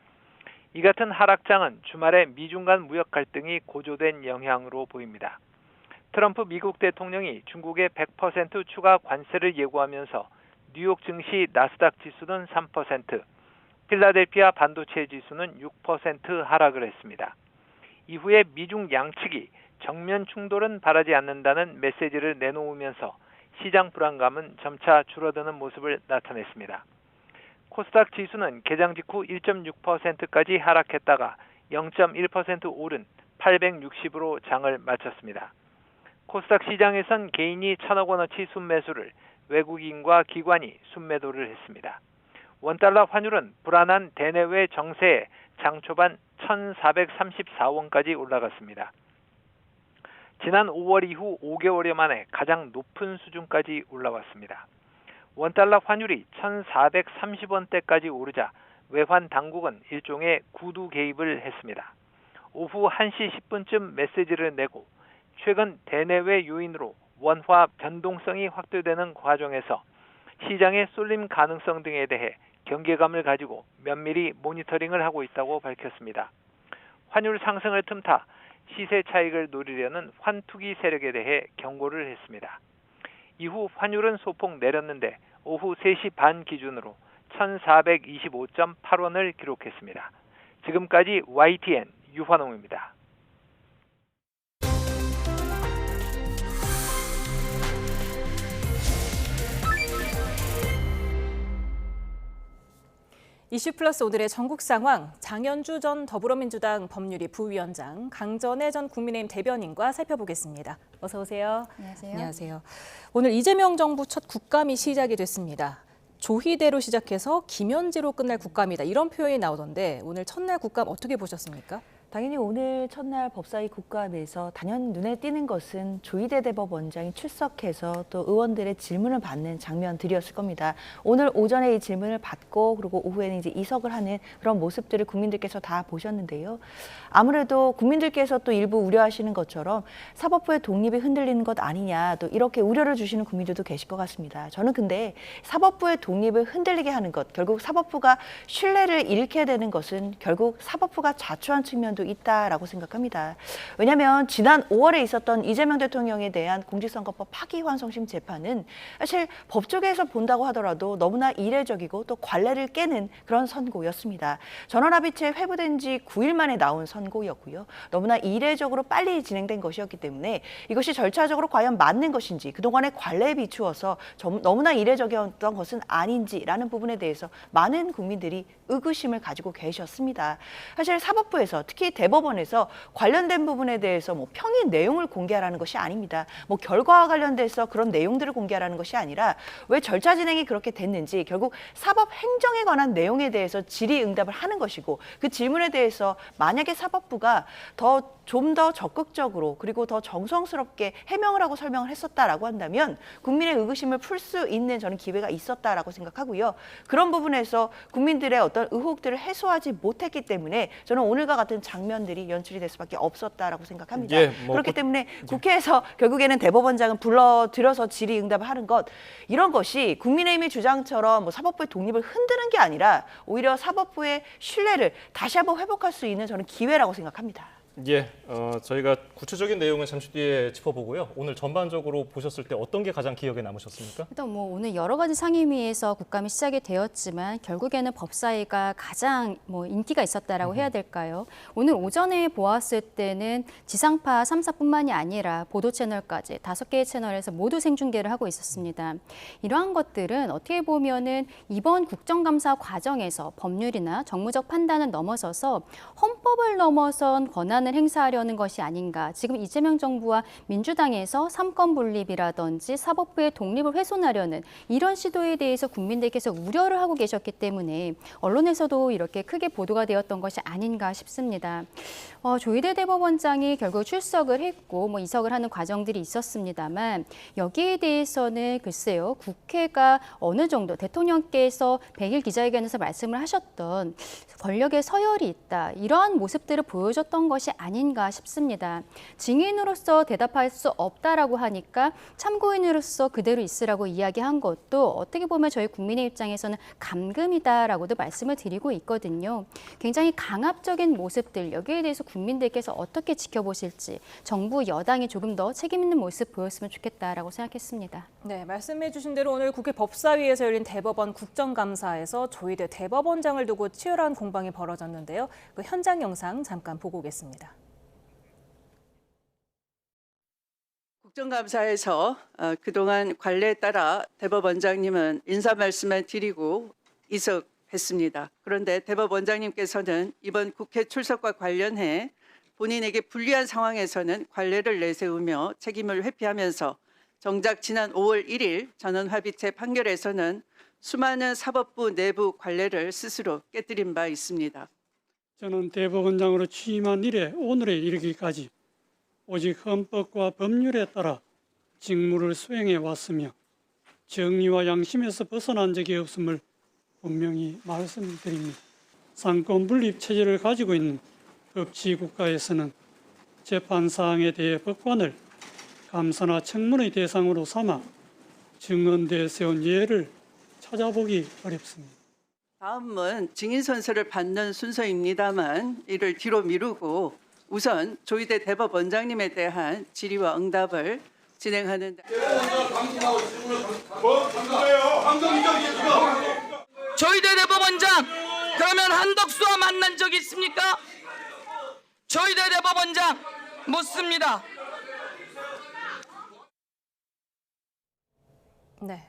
이 같은 하락장은 주말에 미중 간 무역 갈등이 고조된 영향으로 보입니다. 트럼프 미국 대통령이 중국에 100% 추가 관세를 예고하면서 뉴욕 증시 나스닥 지수는 3%, 필라델피아 반도체 지수는 6% 하락을 했습니다. 이후에 미중 양측이 정면 충돌은 바라지 않는다는 메시지를 내놓으면서 시장 불안감은 점차 줄어드는 모습을 나타냈습니다. 코스닥 지수는 개장 직후 1.6%까지 하락했다가 0.1% 오른 860으로 장을 마쳤습니다. 코스닥 시장에선 개인이 1,000억 원어치 순매수를, 외국인과 기관이 순매도를 했습니다. 원달러 환율은 불안한 대내외 정세에 장 초반 1,434원까지 올라갔습니다. 지난 5월 이후 5개월여 만에 가장 높은 수준까지 올라왔습니다. 원달러 환율이 1,430원대까지 오르자 외환 당국은 일종의 구두 개입을 했습니다. 오후 1시 10분쯤 메시지를 내고 최근 대내외 요인으로 원화 변동성이 확대되는 과정에서 시장의 쏠림 가능성 등에 대해 경계감을 가지고 면밀히 모니터링을 하고 있다고 밝혔습니다. 환율 상승을 틈타 시세 차익을 노리려는 환투기 세력에 대해 경고를 했습니다. 이후 환율은 소폭 내렸는데 오후 3시 반 기준으로 1,425.8원을 기록했습니다. 지금까지 YTN 유환홍입니다. 이슈플러스 오늘의 전국 상황, 장현주 전 더불어민주당 법률위 부위원장, 강전애 전 국민의힘 대변인과 살펴보겠습니다. 어서 오세요. 안녕하세요. 안녕하세요. 오늘 이재명 정부 첫 국감이 시작이 됐습니다. 조희대로 시작해서 김현지로 끝날 국감이다. 이런 표현이 나오던데 오늘 첫날 국감 어떻게 보셨습니까? 당연히 오늘 첫날 법사위 국감에서 단연 눈에 띄는 것은 조희대 대법원장이 출석해서 또 의원들의 질문을 받는 장면들이었을 겁니다. 오늘 오전에 이 질문을 받고 그리고 오후에는 이제 이석을 하는 그런 모습들을 국민들께서 다 보셨는데요. 아무래도 국민들께서 또 일부 우려하시는 것처럼 사법부의 독립이 흔들리는 것 아니냐 또 이렇게 우려를 주시는 국민들도 계실 것 같습니다. 저는 근데 사법부의 독립을 흔들리게 하는 것, 결국 사법부가 신뢰를 잃게 되는 것은 결국 사법부가 자초한 측면도 있다라고 생각합니다. 왜냐하면 지난 5월에 있었던 이재명 대통령에 대한 공직선거법 파기환송심 재판은 사실 법조계에서 본다고 하더라도 너무나 이례적이고 또 관례를 깨는 그런 선고였습니다. 전원합의체 회부된 지 9일 만에 나온 선고였고요. 너무나 이례적으로 빨리 진행된 것이었기 때문에 이것이 절차적으로 과연 맞는 것인지 그동안의 관례에 비추어서 너무나 이례적이었던 것은 아닌지라는 부분에 대해서 많은 국민들이 의구심을 가지고 계셨습니다. 사실 사법부에서 특히 대법원에서 관련된 부분에 대해서 평의 내용을 공개하라는 것이 아닙니다. 결과와 관련돼서 그런 내용들을 공개하라는 것이 아니라 왜 절차 진행이 그렇게 됐는지 결국 사법 행정에 관한 내용에 대해서 질의응답을 하는 것이고 그 질문에 대해서 만약에 사법부가 좀 더 적극적으로 그리고 더 정성스럽게 해명을 하고 설명을 했었다라고 한다면 국민의 의구심을 풀 수 있는 저는 기회가 있었다라고 생각하고요. 그런 부분에서 국민들의 어떤 의혹들을 해소하지 못했기 때문에 저는 오늘과 같은 장면들이 연출이 될 수밖에 없었다라고 생각합니다. 그렇기 때문에 국회에서 결국에는 대법원장은 불러들여서 질의응답을 하는 것 이런 것이 국민의힘의 주장처럼 사법부의 독립을 흔드는 게 아니라 오히려 사법부의 신뢰를 다시 한번 회복할 수 있는 저는 기회라고 생각합니다. 저희가 구체적인 내용은 잠시 뒤에 짚어보고요. 오늘 전반적으로 보셨을 때 어떤 게 가장 기억에 남으셨습니까? 일단 오늘 여러 가지 상임위에서 국감이 시작이 되었지만 결국에는 법사위가 가장 인기가 있었다라고 해야 될까요? 오늘 오전에 보았을 때는 지상파 3사뿐만이 아니라 보도 채널까지 5개의 채널에서 모두 생중계를 하고 있었습니다. 이러한 것들은 어떻게 보면은 이번 국정감사 과정에서 법률이나 정무적 판단을 넘어서서 헌법을 넘어선 권한을 행사하려는 것이 아닌가. 지금 이재명 정부와 민주당에서 삼권 분립이라든지 사법부의 독립을 훼손하려는 이런 시도에 대해서 국민들께서 우려를 하고 계셨기 때문에 언론에서도 이렇게 크게 보도가 되었던 것이 아닌가 싶습니다. 조희대 대법원장이 결국 출석을 했고 이석을 하는 과정들이 있었습니다만 여기에 대해서는 글쎄요. 국회가 어느 정도 대통령께서 100일 기자회견에서 말씀을 하셨던 권력의 서열이 있다. 이러한 모습들을 보여줬던 것이 아닌가 싶습니다. 증인으로서 대답할 수 없다라고 하니까 참고인으로서 그대로 있으라고 이야기한 것도 어떻게 보면 저희 국민의 입장에서는 감금이다라고도 말씀을 드리고 있거든요. 굉장히 강압적인 모습들 여기에 대해서 국민들께서 어떻게 지켜보실지 정부 여당이 조금 더 책임 있는 모습 보였으면 좋겠다라고 생각했습니다. 네, 말씀해 주신 대로 오늘 국회 법사위에서 열린 대법원 국정감사에서 조희대 대법원장을 두고 치열한 공방이 벌어졌는데요. 그 현장 영상 잠깐 보고 오겠습니다. 국정감사에서 그동안 관례에 따라 대법원장님은 인사 말씀을 드리고 이석했습니다. 그런데 대법원장님께서는 이번 국회 출석과 관련해 본인에게 불리한 상황에서는 관례를 내세우며 책임을 회피하면서 정작 지난 5월 1일 전원합의체 판결에서는 수많은 사법부 내부 관례를 스스로 깨뜨린 바 있습니다. 저는 대법원장으로 취임한 이래 오늘에 이르기까지 오직 헌법과 법률에 따라 직무를 수행해 왔으며 정의와 양심에서 벗어난 적이 없음을 분명히 말씀드립니다. 상권 분립 체제를 가지고 있는 법치국가에서는 재판 사항에 대해 법관을 감사나 청문의 대상으로 삼아 증언대에 세운 예를 찾아보기 어렵습니다. 다음은 증인 선서를 받는 순서입니다만 이를 뒤로 미루고 우선 조희대 대법원장님에 대한 질의와 응답을 진행하는 조희대 대법원장 그러면 한덕수와 만난 적 있습니까? 조희대 대법원장 묻습니다. 네.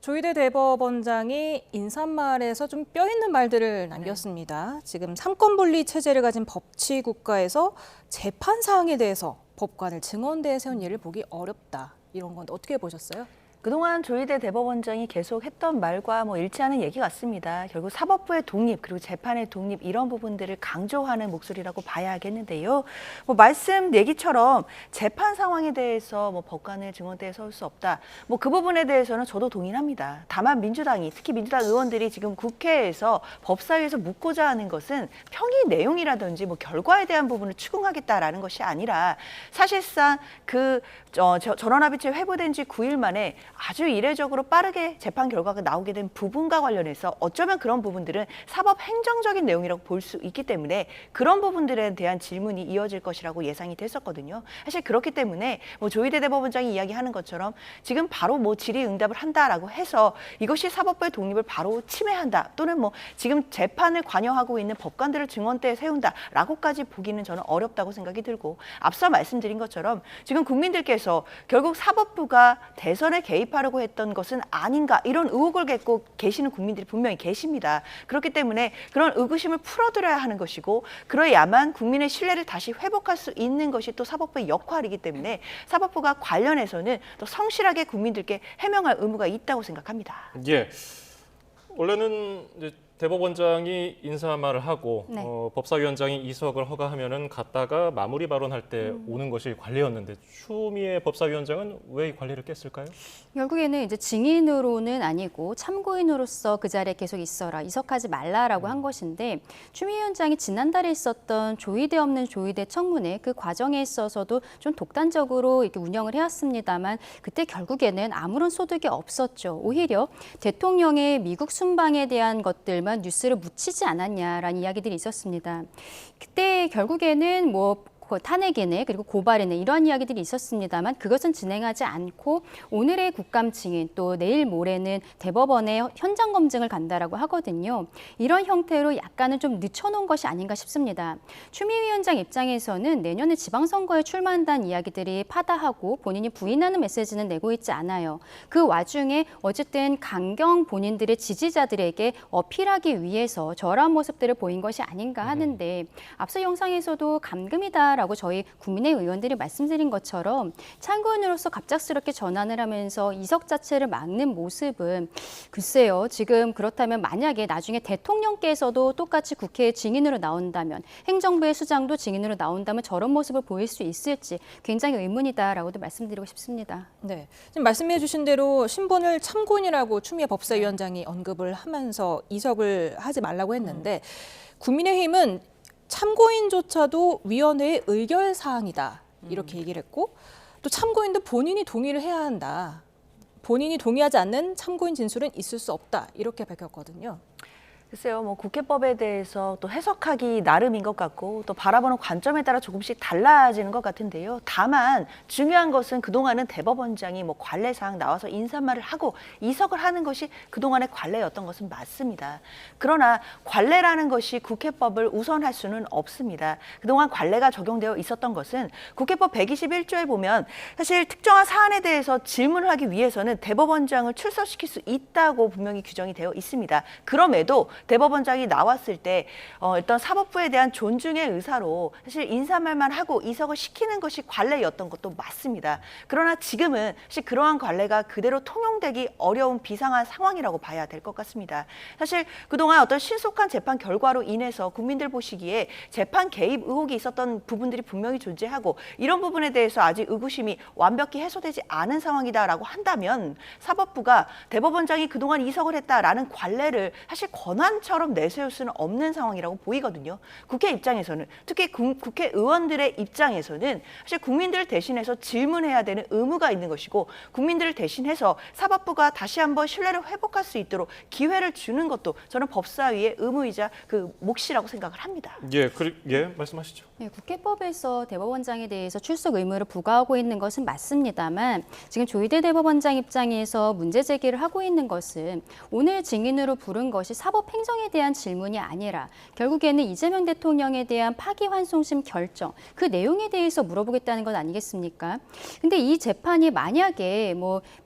조희대 대법원장이 인사말에서 좀 뼈 있는 말들을 남겼습니다. 지금 삼권분리 체제를 가진 법치국가에서 재판 사항에 대해서 법관을 증언대에 세운 예를 보기 어렵다. 이런 건 어떻게 보셨어요? 그동안 조희대 대법원장이 계속 했던 말과 일치하는 얘기 같습니다. 결국 사법부의 독립 그리고 재판의 독립 이런 부분들을 강조하는 목소리라고 봐야겠는데요. 말씀 얘기처럼 재판 상황에 대해서 법관을 증언대에 설 수 없다. 그 부분에 대해서는 저도 동의합니다. 다만 민주당이 특히 민주당 의원들이 지금 국회에서 법사위에서 묻고자 하는 것은 평의 내용이라든지 결과에 대한 부분을 추궁하겠다라는 것이 아니라 사실상 그 전원합의체 회부된 지 9일 만에 아주 이례적으로 빠르게 재판 결과가 나오게 된 부분과 관련해서 어쩌면 그런 부분들은 사법 행정적인 내용이라고 볼 수 있기 때문에 그런 부분들에 대한 질문이 이어질 것이라고 예상이 됐었거든요. 사실 그렇기 때문에 조희대 대법원장이 이야기하는 것처럼 지금 바로 질의응답을 한다라고 해서 이것이 사법부의 독립을 바로 침해한다 또는 지금 재판을 관여하고 있는 법관들을 증언대에 세운다라고까지 보기는 저는 어렵다고 생각이 들고 앞서 말씀드린 것처럼 지금 국민들께서 결국 사법부가 대선에 개입하려고 했던 것은 아닌가 이런 의혹을 갖고 계시는 국민들이 분명히 계십니다. 그렇기 때문에 그런 의구심을 풀어드려야 하는 것이고 그래야만 국민의 신뢰를 다시 회복할 수 있는 것이 또 사법부의 역할이기 때문에 사법부가 관련해서는 또 성실하게 국민들께 해명할 의무가 있다고 생각합니다. 예, 원래는 이제 대법원장이 인사말을 하고 네. 법사위원장이 이석을 허가하면은 갔다가 마무리 발언할 때 오는 것이 관례였는데 추미애 법사위원장은 왜 이 관례를 깼을까요? 결국에는 이제 증인으로는 아니고 참고인으로서 그 자리에 계속 있어라, 이석하지 말라라고 한 것인데 추미애 위원장이 지난달에 있었던 조희대 없는 조희대 청문회 그 과정에 있어서도 좀 독단적으로 이렇게 운영을 해왔습니다만 그때 결국에는 아무런 소득이 없었죠. 오히려 대통령의 미국 순방에 대한 것들만 뉴스를 묻히지 않았냐라는 이야기들이 있었습니다. 그때 결국에는 탄핵이네 그리고 고발이네 이런 이야기들이 있었습니다만 그것은 진행하지 않고 오늘의 국감 증인 또 내일 모레는 대법원에 현장 검증을 간다라고 하거든요. 이런 형태로 약간은 좀 늦춰놓은 것이 아닌가 싶습니다. 추미애 위원장 입장에서는 내년에 지방선거에 출마한다는 이야기들이 파다하고 본인이 부인하는 메시지는 내고 있지 않아요. 그 와중에 어쨌든 강경 본인들의 지지자들에게 어필하기 위해서 저러한 모습들을 보인 것이 아닌가 하는데 앞서 영상에서도 감금이다라고 저희 국민의 의원들이 말씀드린 것처럼 참고인으로서 갑작스럽게 전환을 하면서 이석 자체를 막는 모습은 글쎄요. 지금 그렇다면 만약에 나중에 대통령께서도 똑같이 국회에 증인으로 나온다면 행정부의 수장도 증인으로 나온다면 저런 모습을 보일 수 있을지 굉장히 의문이다라고도 말씀드리고 싶습니다. 네, 지금 말씀해 주신 대로 신분을 참고인이라고 추미애 법사위원장이 언급을 하면서 이석을 하지 말라고 했는데 국민의힘은 참고인조차도 위원회의 의결 사항이다 이렇게 얘기를 했고 또 참고인도 본인이 동의를 해야 한다. 본인이 동의하지 않는 참고인 진술은 있을 수 없다 이렇게 밝혔거든요. 글쎄요, 국회법에 대해서 또 해석하기 나름인 것 같고 또 바라보는 관점에 따라 조금씩 달라지는 것 같은데요. 다만 중요한 것은 그동안은 대법원장이 관례상 나와서 인사말을 하고 이석을 하는 것이 그동안의 관례였던 것은 맞습니다. 그러나 관례라는 것이 국회법을 우선할 수는 없습니다. 그동안 관례가 적용되어 있었던 것은 국회법 121조에 보면 사실 특정한 사안에 대해서 질문을 하기 위해서는 대법원장을 출석시킬 수 있다고 분명히 규정이 되어 있습니다. 그럼에도 대법원장이 나왔을 때 일단 사법부에 대한 존중의 의사로 사실 인사말만 하고 이석을 시키는 것이 관례였던 것도 맞습니다. 그러나 지금은 사실 그러한 관례가 그대로 통용되기 어려운 비상한 상황이라고 봐야 될 것 같습니다. 사실 그동안 어떤 신속한 재판 결과로 인해서 국민들 보시기에 재판 개입 의혹이 있었던 부분들이 분명히 존재하고 이런 부분에 대해서 아직 의구심이 완벽히 해소되지 않은 상황이다라고 한다면 사법부가 대법원장이 그동안 이석을 했다라는 관례를 사실 권한처럼 내세울 수는 없는 상황이라고 보이거든요. 국회 입장에서는 특히 국회의원들의 입장에서는 사실 국민들을 대신해서 질문해야 되는 의무가 있는 것이고 국민들을 대신해서 사법부가 다시 한번 신뢰를 회복할 수 있도록 기회를 주는 것도 저는 법사위의 의무이자 그 몫이라고 생각을 합니다. 예, 말씀하시죠. 네, 국회법에서 대법원장에 대해서 출석 의무를 부과하고 있는 것은 맞습니다만 지금 조희대 대법원장 입장에서 문제 제기를 하고 있는 것은 오늘 증인으로 부른 것이 사법행정에 대한 질문이 아니라 결국에는 이재명 대통령에 대한 파기환송심 결정 그 내용에 대해서 물어보겠다는 것 아니겠습니까? 근데 이 재판이 만약에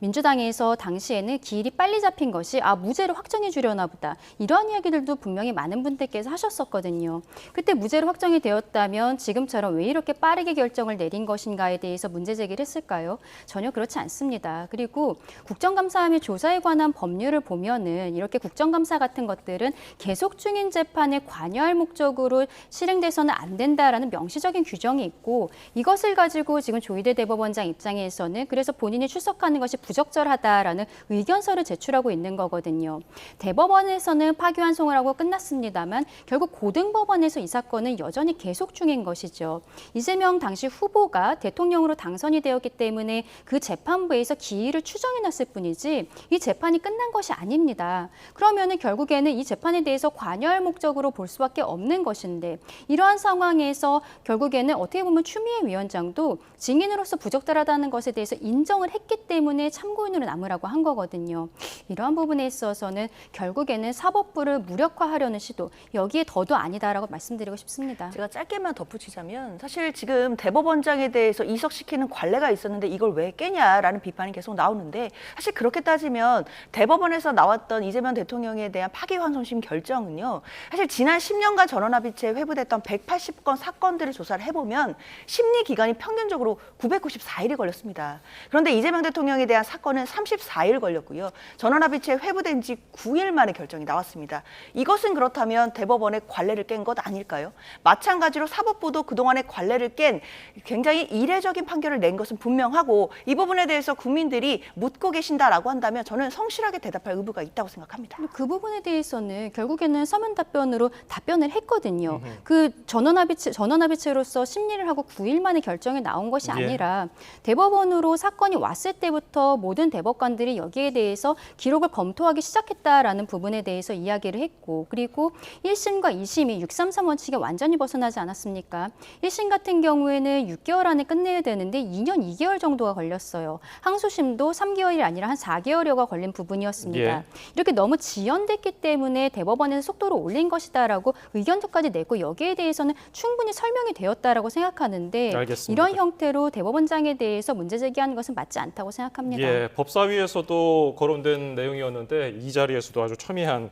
민주당에서 당시에는 기일이 빨리 잡힌 것이 무죄로 확정해 주려나 보다 이러한 이야기들도 분명히 많은 분들께서 하셨었거든요. 그때 무죄로 확정이 되었다면 그렇다면 지금처럼 왜 이렇게 빠르게 결정을 내린 것인가에 대해서 문제 제기를 했을까요? 전혀 그렇지 않습니다. 그리고 국정감사함의 조사에 관한 법률을 보면은 이렇게 국정감사 같은 것들은 계속 중인 재판에 관여할 목적으로 실행돼서는 안 된다라는 명시적인 규정이 있고 이것을 가지고 지금 조희대 대법원장 입장에서는 그래서 본인이 출석하는 것이 부적절하다라는 의견서를 제출하고 있는 거거든요. 대법원에서는 파기환송을 하고 끝났습니다만 결국 고등법원에서 이 사건은 여전히 계속 중인 것이죠. 이재명 당시 후보가 대통령으로 당선이 되었기 때문에 그 재판부에서 기일을 추정해놨을 뿐이지 이 재판이 끝난 것이 아닙니다. 그러면은 결국에는 이 재판에 대해서 관여할 목적으로 볼 수밖에 없는 것인데 이러한 상황에서 결국에는 어떻게 보면 추미애 위원장도 증인으로서 부적절하다는 것에 대해서 인정을 했기 때문에 참고인으로 남으라고 한 거거든요. 이러한 부분에 있어서는 결국에는 사법부를 무력화하려는 시도, 여기에 더도 아니다라고 말씀드리고 싶습니다. 제가 짧게만 덧붙이자면 사실 지금 대법원장에 대해서 이석시키는 관례가 있었는데 이걸 왜 깨냐라는 비판이 계속 나오는데 사실 그렇게 따지면 대법원에서 나왔던 이재명 대통령에 대한 파기환송심 결정은요. 사실 지난 10년간 전원합의체에 회부됐던 180건 사건들을 조사를 해보면 심리 기간이 평균적으로 994일이 걸렸습니다. 그런데 이재명 대통령에 대한 사건은 34일 걸렸고요. 전원합의체에 회부된 지 9일 만에 결정이 나왔습니다. 이것은 그렇다면 대법원의 관례를 깬 것 아닐까요? 마찬가지로 사법부도 그동안의 관례를 깬 굉장히 이례적인 판결을 낸 것은 분명하고 이 부분에 대해서 국민들이 묻고 계신다라고 한다면 저는 성실하게 대답할 의무가 있다고 생각합니다. 그 부분에 대해서는 결국에는 서면 답변으로 답변을 했거든요. 그 전원합의체로서 심리를 하고 9일 만에 결정이 나온 것이 아니라 대법원으로 사건이 왔을 때부터 모든 대법관들이 여기에 대해서 기록을 검토하기 시작했다라는 부분에 대해서 이야기를 했고 그리고 1심과 2심이 633 원칙에 완전히 벗어나지 않았습니까? 1심 같은 경우에는 6개월 안에 끝내야 되는데 2년 2개월 정도가 걸렸어요. 항소심도 3개월이 아니라 한 4개월여가 걸린 부분이었습니다. 이렇게 너무 지연됐기 때문에 대법원에서 속도를 올린 것이다라고 의견서까지 내고 여기에 대해서는 충분히 설명이 되었다라고 생각하는데 이런 형태로 대법원장에 대해서 문제 제기하는 것은 맞지 않다고 생각합니다. 예, 법사위에서도 거론된 내용이었는데 이 자리에서도 아주 첨예한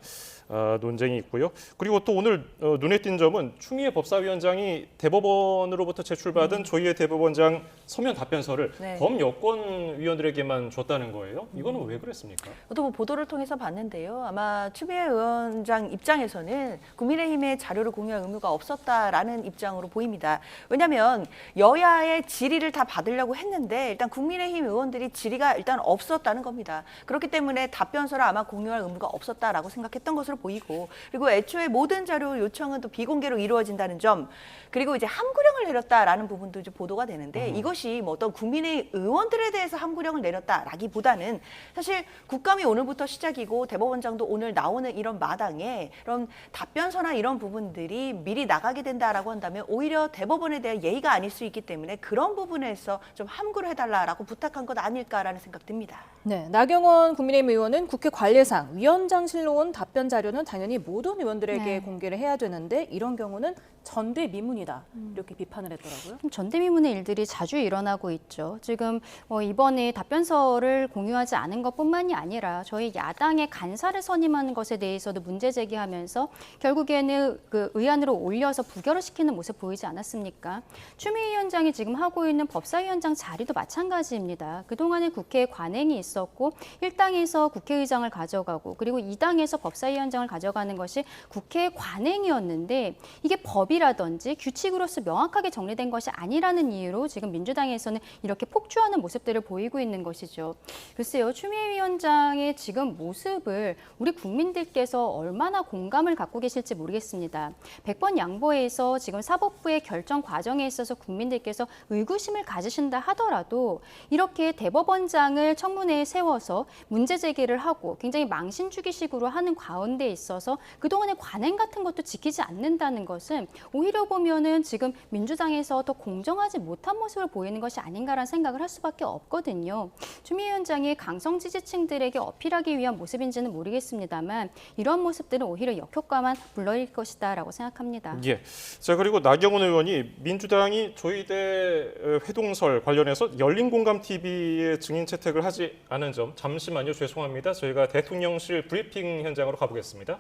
논쟁이 있고요. 그리고 또 오늘 눈에 띈 점은 추미애 법사위원장이 대법원으로부터 제출받은 조희대 대법원장 서면 답변서를 범여권 위원들에게만 줬다는 거예요. 이거는 왜 그랬습니까? 저도 뭐 보도를 통해서 봤는데요. 아마 추미애 위원장 입장에서는 국민의힘의 자료를 공유할 의무가 없었다라는 입장으로 보입니다. 왜냐하면 여야의 질의를 다 받으려고 했는데 일단 국민의힘 의원들이 질의가 일단 없었다는 겁니다. 그렇기 때문에 답변서를 아마 공유할 의무가 없었다라고 생각했던 것으로 보이고 그리고 애초에 모든 자료 요청은 또 비공개로 이루어진다는 점 그리고 이제 함구령을 내렸다라는 부분도 이제 보도가 되는데 이것이 뭐 어떤 국민의 의원들에 대해서 함구령을 내렸다라기보다는 사실 국감이 오늘부터 시작이고 대법원장도 오늘 나오는 이런 마당에 이런 답변서나 이런 부분들이 미리 나가게 된다라고 한다면 오히려 대법원에 대한 예의가 아닐 수 있기 때문에 그런 부분에서 좀 함구를 해달라라고 부탁한 것 아닐까라는 생각 듭니다. 네, 나경원 국민의힘 의원은 국회 관례상 위원장실로 온 답변 자료는 당연히 모든 의원들에게 공개를 해야 되는데 이런 경우는 전대미문이다 이렇게 비판을 했더라고요. 전대미문의 일들이 자주 일어나고 있죠. 지금 이번에 답변서를 공유하지 않은 것뿐만이 아니라 저희 야당의 간사를 선임하는 것에 대해서도 문제 제기하면서 결국에는 그 의안으로 올려서 부결을 시키는 모습 보이지 않았습니까? 추미애 위원장이 지금 하고 있는 법사위원장 자리도 마찬가지입니다. 그동안에 국회에 관행이 있었고 1당에서 국회의장을 가져가고 그리고 2당에서 법사위원장을 가져가는 것이 국회의 관행이었는데 이게 법이라든지 규칙으로서 명확하게 정리된 것이 아니라는 이유로 지금 민주당에서는 이렇게 폭주하는 모습들을 보이고 있는 것이죠. 글쎄요, 추미애 위원장의 지금 모습을 우리 국민들께서 얼마나 공감을 갖고 계실지 모르겠습니다. 100번 양보해서 지금 사법부의 결정 과정에 있어서 국민들께서 의구심을 가지신다 하더라도 이렇게 대법원장을 청문회에 세워서 문제 제기를 하고 굉장히 망신주기식으로 하는 가운데 있어서 그동안의 관행 같은 것도 지키지 않는다는 것은 오히려 보면은 지금 민주당에서 더 공정하지 못한 모습을 보이는 것이 아닌가라는 생각을 할 수밖에 없거든요. 추미애 위원장이 강성 지지층들에게 어필하기 위한 모습인지는 모르겠습니다만 이런 모습들은 오히려 역효과만 불러일 것이다라고 생각합니다. 예. 자, 그리고 나경원 의원이 민주당이 조희대 회동설 관련해서 열린공감TV에 증인 채택을 하지 않은 점 잠시만요. 죄송합니다. 저희가 대통령실 브리핑 현장으로 가보겠습니다.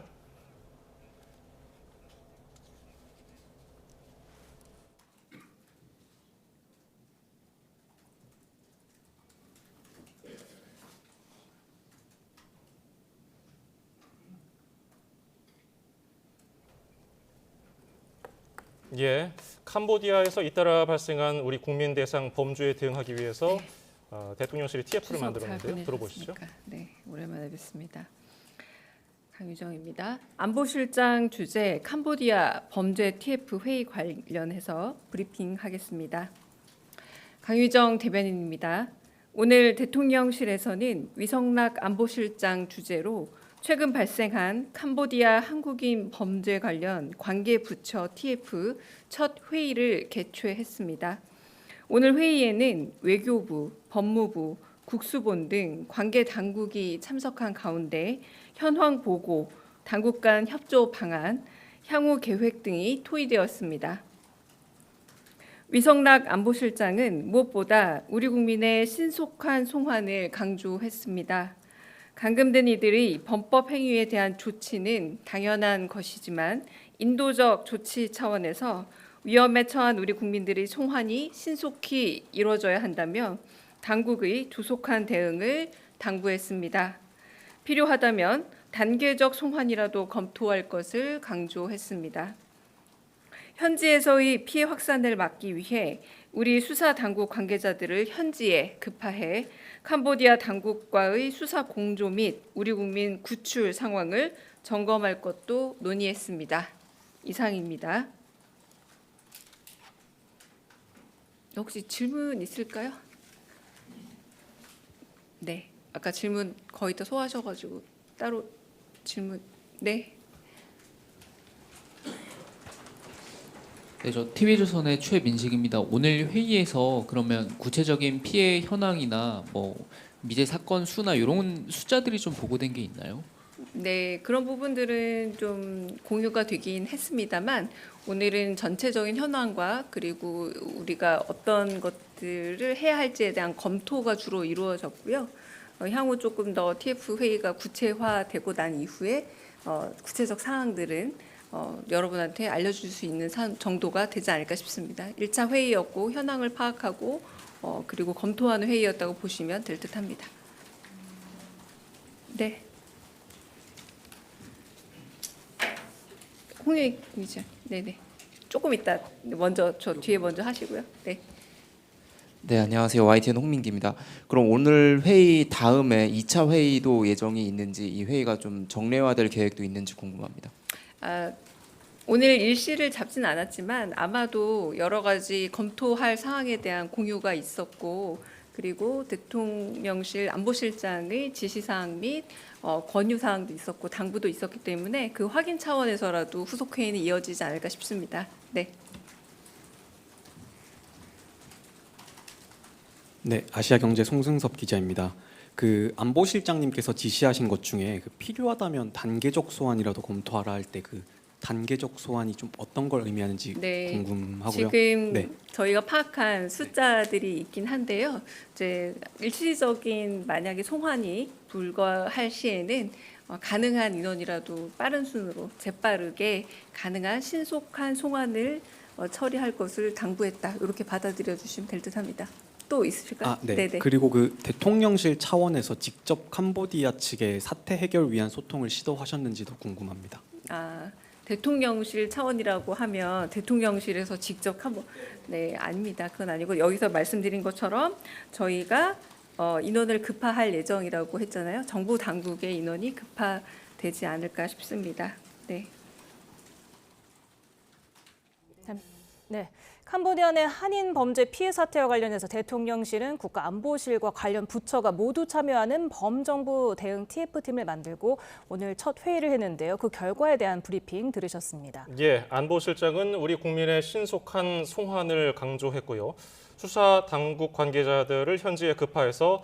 예, 캄보디아에서 잇따라 발생한 우리 국민 대상 범죄에 대응하기 위해서 대통령실이 TF를 만들었는데요. 들어보시죠. 네, 오랜만에 뵙습니다. 강유정입니다. 안보실장 주재 캄보디아 범죄 TF 회의 관련해서 브리핑하겠습니다. 강유정 대변인입니다. 오늘 대통령실에서는 위성락 안보실장 주재로 최근 발생한 캄보디아 한국인 범죄 관련 관계 부처 TF 첫 회의를 개최했습니다. 오늘 회의에는 외교부, 법무부, 국수본 등 관계 당국이 참석한 가운데 현황 보고, 당국 간 협조 방안, 향후 계획 등이 토의되었습니다. 위성락 안보실장은 무엇보다 우리 국민의 신속한 송환을 강조했습니다. 감금된 이들의 범법 행위에 대한 조치는 당연한 것이지만 인도적 조치 차원에서 위험에 처한 우리 국민들의 송환이 신속히 이루어져야 한다며 당국의 조속한 대응을 당부했습니다. 필요하다면 단계적 송환이라도 검토할 것을 강조했습니다. 현지에서의 피해 확산을 막기 위해 우리 수사 당국 관계자들을 현지에 급파해 캄보디아 당국과의 수사 공조 및 우리 국민 구출 상황을 점검할 것도 논의했습니다. 이상입니다. 혹시 질문 있을까요? 네, 아까 질문 거의 다 소화하셔가지고 따로 질문. 네. 네, 저 TV조선의 최민식입니다. 오늘 회의에서 그러면 구체적인 피해 현황이나 뭐 미제 사건 수나 이런 숫자들이 좀 보고된 게 있나요? 네, 그런 부분들은 좀 공유가 되긴 했습니다만 오늘은 전체적인 현황과 그리고 우리가 어떤 것들을 해야 할지에 대한 검토가 주로 이루어졌고요. 향후 조금 더 TF 회의가 구체화되고 난 이후에 구체적 사항들은 여러분한테 알려줄 수 있는 정도가 되지 않을까 싶습니다. 1차 회의였고 현황을 파악하고 그리고 검토하는 회의였다고 보시면 될 듯합니다. 네. 홍익 위원, 네네. 조금 이따 먼저 저 뒤에 먼저 하시고요. 네. 네, 안녕하세요. YTN 홍민기입니다. 그럼 오늘 회의 다음에 2차 회의도 예정이 있는지 이 회의가 좀 정례화될 계획도 있는지 궁금합니다. 오늘 일시를 잡지는 않았지만 아마도 여러 가지 검토할 사항에 대한 공유가 있었고 그리고 대통령실 안보실장의 지시사항 및 권유사항도 있었고 당부도 있었기 때문에 그 확인 차원에서라도 후속 회의는 이어지지 않을까 싶습니다. 네. 네, 아시아경제 송승섭 기자입니다. 그 안보실장님께서 지시하신 것 중에 그 필요하다면 단계적 소환이라도 검토하라 할 때 그 단계적 소환이 좀 어떤 걸 의미하는지 네, 궁금하고요. 지금 네. 저희가 파악한 숫자들이 있긴 한데요. 이제 일시적인 만약에 송환이 불가할 시에는 가능한 인원이라도 빠른 순으로 재빠르게 가능한 신속한 송환을 처리할 것을 당부했다. 이렇게 받아들여 주시면 될 듯합니다. 또 있으실까요? 네. 네네. 그리고 그 대통령실 차원에서 직접 캄보디아 측의 사태 해결 위한 소통을 시도하셨는지도 궁금합니다. 대통령실 차원이라고 하면 대통령실에서 직접 네, 아닙니다. 그건 아니고 여기서 말씀드린 것처럼 저희가 인원을 급파할 예정이라고 했잖아요. 정부 당국의 인원이 급파되지 않을까 싶습니다. 네. 네. 캄보디아 내 한인 범죄 피해 사태와 관련해서 대통령실은 국가안보실과 관련 부처가 모두 참여하는 범정부 대응 TF팀을 만들고 오늘 첫 회의를 했는데요. 그 결과에 대한 브리핑 들으셨습니다. 예, 안보실장은 우리 국민의 신속한 송환을 강조했고요. 수사 당국 관계자들을 현지에 급파해서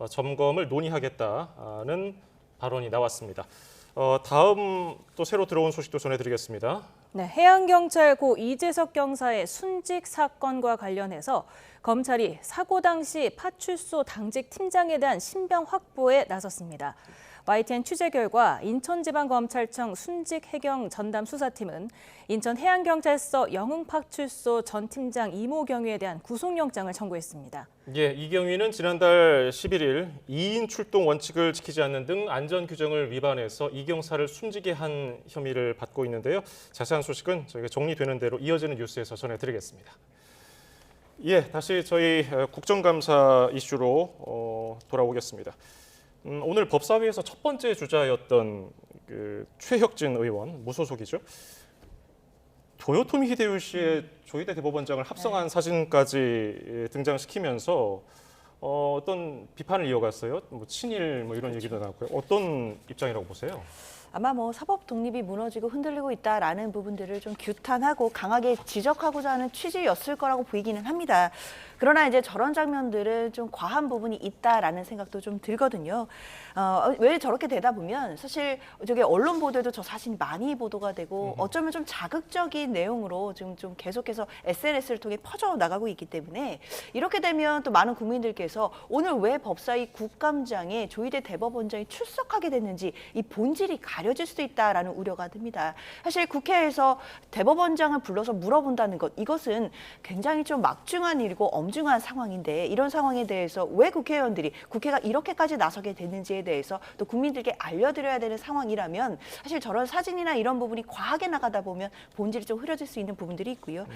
점검을 논의하겠다는 발언이 나왔습니다. 다음 또 새로 들어온 소식도 전해드리겠습니다. 네, 해양경찰 고 이재석 경사의 순직 사건과 관련해서 검찰이 사고 당시 파출소 당직 팀장에 대한 신병 확보에 나섰습니다. YTN 취재 결과 인천지방검찰청 순직해경 전담 수사팀은 인천해양경찰서 영흥파출소 전 팀장 이모 경위에 대한 구속영장을 청구했습니다. 예, 이 경위는 지난달 11일 2인 출동 원칙을 지키지 않는 등 안전 규정을 위반해서 이 경사를 숨지게 한 혐의를 받고 있는데요. 자세한 소식은 저희가 정리되는 대로 이어지는 뉴스에서 전해드리겠습니다. 예, 다시 저희 국정감사 이슈로 돌아오겠습니다. 오늘 법사위에서 첫 번째 주자였던 최혁진 의원, 무소속이죠. 도요토미 히데요시의 조이대 대법원장을 합성한 사진까지 등장시키면서 어떤 비판을 이어갔어요. 뭐 친일 뭐 이런 얘기도 나왔고요. 어떤 입장이라고 보세요? 아마 사법 독립이 무너지고 흔들리고 있다라는 부분들을 좀 규탄하고 강하게 지적하고자 하는 취지였을 거라고 보이기는 합니다. 그러나 이제 저런 장면들은 좀 과한 부분이 있다라는 생각도 좀 들거든요. 왜 저렇게 되다 보면 사실 저게 언론 보도에도 저 사진이 많이 보도가 되고 어쩌면 좀 자극적인 내용으로 지금 좀 계속해서 SNS를 통해 퍼져 나가고 있기 때문에 이렇게 되면 또 많은 국민들께서 오늘 왜 법사위 국감장에 조이대 대법원장이 출석하게 됐는지 이 본질이 가려질 수도 있다라는 우려가 듭니다. 사실 국회에서 대법원장을 불러서 물어본다는 것, 이것은 굉장히 좀 막중한 일이고 엄중한 상황인데 이런 상황에 대해서 왜 국회의원들이 국회가 이렇게까지 나서게 됐는지에 대해서 또 국민들께 알려드려야 되는 상황이라면 사실 저런 사진이나 이런 부분이 과하게 나가다 보면 본질이 좀 흐려질 수 있는 부분들이 있고요.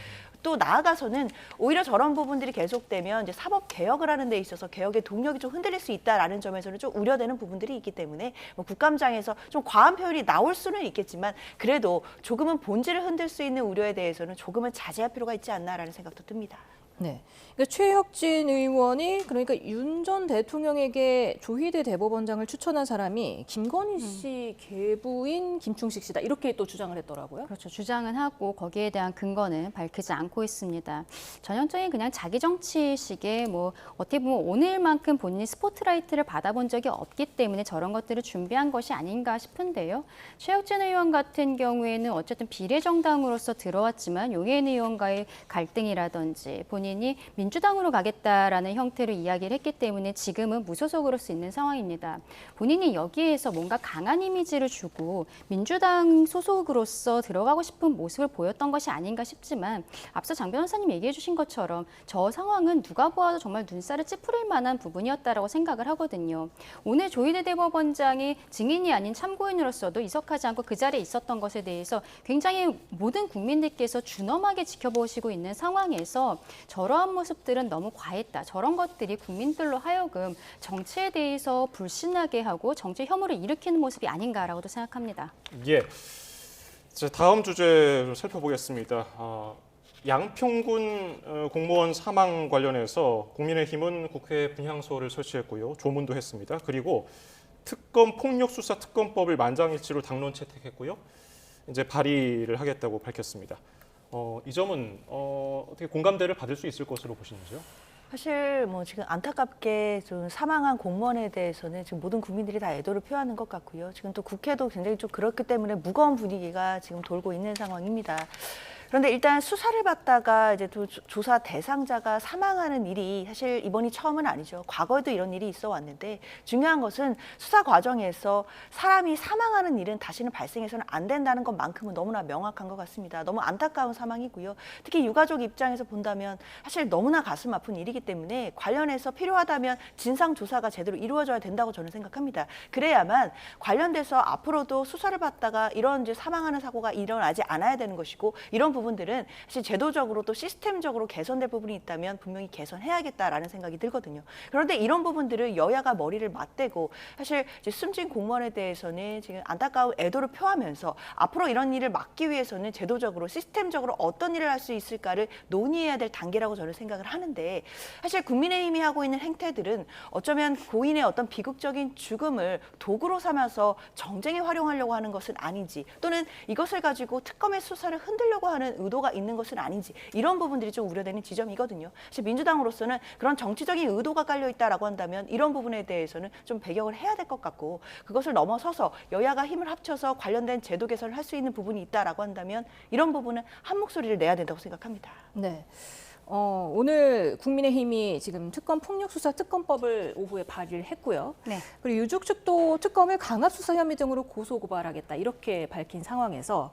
또 나아가서는 오히려 저런 부분들이 계속되면 이제 사법 개혁을 하는 데 있어서 개혁의 동력이 좀 흔들릴 수 있다라는 점에서는 좀 우려되는 부분들이 있기 때문에 국감장에서 좀 과한 표현이 나올 수는 있겠지만 그래도 조금은 본질을 흔들 수 있는 우려에 대해서는 조금은 자제할 필요가 있지 않나라는 생각도 듭니다. 네, 그러니까 최혁진 의원이 그러니까 윤 전 대통령에게 조희대 대법원장을 추천한 사람이 김건희 씨 계부인 김충식 씨다 이렇게 또 주장을 했더라고요. 그렇죠. 주장은 하고 거기에 대한 근거는 밝히지 않고 있습니다. 전형적인 그냥 자기 정치식의 어떻게 보면 오늘만큼 본인이 스포트라이트를 받아본 적이 없기 때문에 저런 것들을 준비한 것이 아닌가 싶은데요. 최혁진 의원 같은 경우에는 어쨌든 비례정당으로서 들어왔지만 용해인 의원과의 갈등이라든지 본인이 민주당으로 가겠다라는 형태로 이야기를 했기 때문에 지금은 무소속으로 수 있는 상황입니다. 본인이 여기에서 뭔가 강한 이미지를 주고 민주당 소속으로서 들어가고 싶은 모습을 보였던 것이 아닌가 싶지만 앞서 장 변호사님 얘기해 주신 것처럼 저 상황은 누가 보아도 정말 눈살을 찌푸릴 만한 부분이었다라고 생각을 하거든요. 오늘 조희대 대법원장이 증인이 아닌 참고인으로서도 이석하지 않고 그 자리에 있었던 것에 대해서 굉장히 모든 국민들께서 준엄하게 지켜보시고 있는 상황에서 저러한 모습들은 너무 과했다. 저런 것들이 국민들로 하여금 정치에 대해서 불신하게 하고 정치 혐오를 일으키는 모습이 아닌가라고도 생각합니다. 예. 자, 다음 주제 살펴보겠습니다. 양평군 공무원 사망 관련해서 국민의힘은 국회에 분향소를 설치했고요. 조문도 했습니다. 그리고 특검 폭력수사 특검법을 만장일치로 당론 채택했고요. 이제 발의를 하겠다고 밝혔습니다. 이 점은 어떻게 공감대를 받을 수 있을 것으로 보시는지요? 사실 지금 안타깝게 좀 사망한 공무원에 대해서는 지금 모든 국민들이 다 애도를 표하는 것 같고요. 지금 또 국회도 굉장히 좀 그렇기 때문에 무거운 분위기가 지금 돌고 있는 상황입니다. 그런데 일단 수사를 받다가 이제 또 조사 대상자가 사망하는 일이 사실 이번이 처음은 아니죠. 과거에도 이런 일이 있어 왔는데 중요한 것은 수사 과정에서 사람이 사망하는 일은 다시는 발생해서는 안 된다는 것만큼은 너무나 명확한 것 같습니다. 너무 안타까운 사망이고요. 특히 유가족 입장에서 본다면 사실 너무나 가슴 아픈 일이기 때문에 관련해서 필요하다면 진상 조사가 제대로 이루어져야 된다고 저는 생각합니다. 그래야만 관련돼서 앞으로도 수사를 받다가 이런 이제 사망하는 사고가 일어나지 않아야 되는 것이고 이런 부분들은 사실 제도적으로 또 시스템적으로 개선될 부분이 있다면 분명히 개선해야겠다라는 생각이 들거든요. 그런데 이런 부분들을 여야가 머리를 맞대고 사실 이제 숨진 공무원에 대해서는 지금 안타까운 애도를 표하면서 앞으로 이런 일을 막기 위해서는 제도적으로 시스템적으로 어떤 일을 할 수 있을까를 논의해야 될 단계라고 저는 생각을 하는데 사실 국민의힘이 하고 있는 행태들은 어쩌면 고인의 어떤 비극적인 죽음을 도구로 삼아서 정쟁에 활용하려고 하는 것은 아닌지 또는 이것을 가지고 특검의 수사를 흔들려고 하는 의도가 있는 것은 아닌지 이런 부분들이 좀 우려되는 지점이거든요. 사실 민주당으로서는 그런 정치적인 의도가 깔려 있다라고 한다면 이런 부분에 대해서는 좀 배격을 해야 될 것 같고 그것을 넘어서서 여야가 힘을 합쳐서 관련된 제도 개선을 할 수 있는 부분이 있다라고 한다면 이런 부분은 한 목소리를 내야 된다고 생각합니다. 네. 오늘 국민의힘이 지금 특검 폭력수사 특검법을 오후에 발의를 했고요. 네. 그리고 유족 측도 특검을 강압수사 혐의 등으로 고소고발하겠다 이렇게 밝힌 상황에서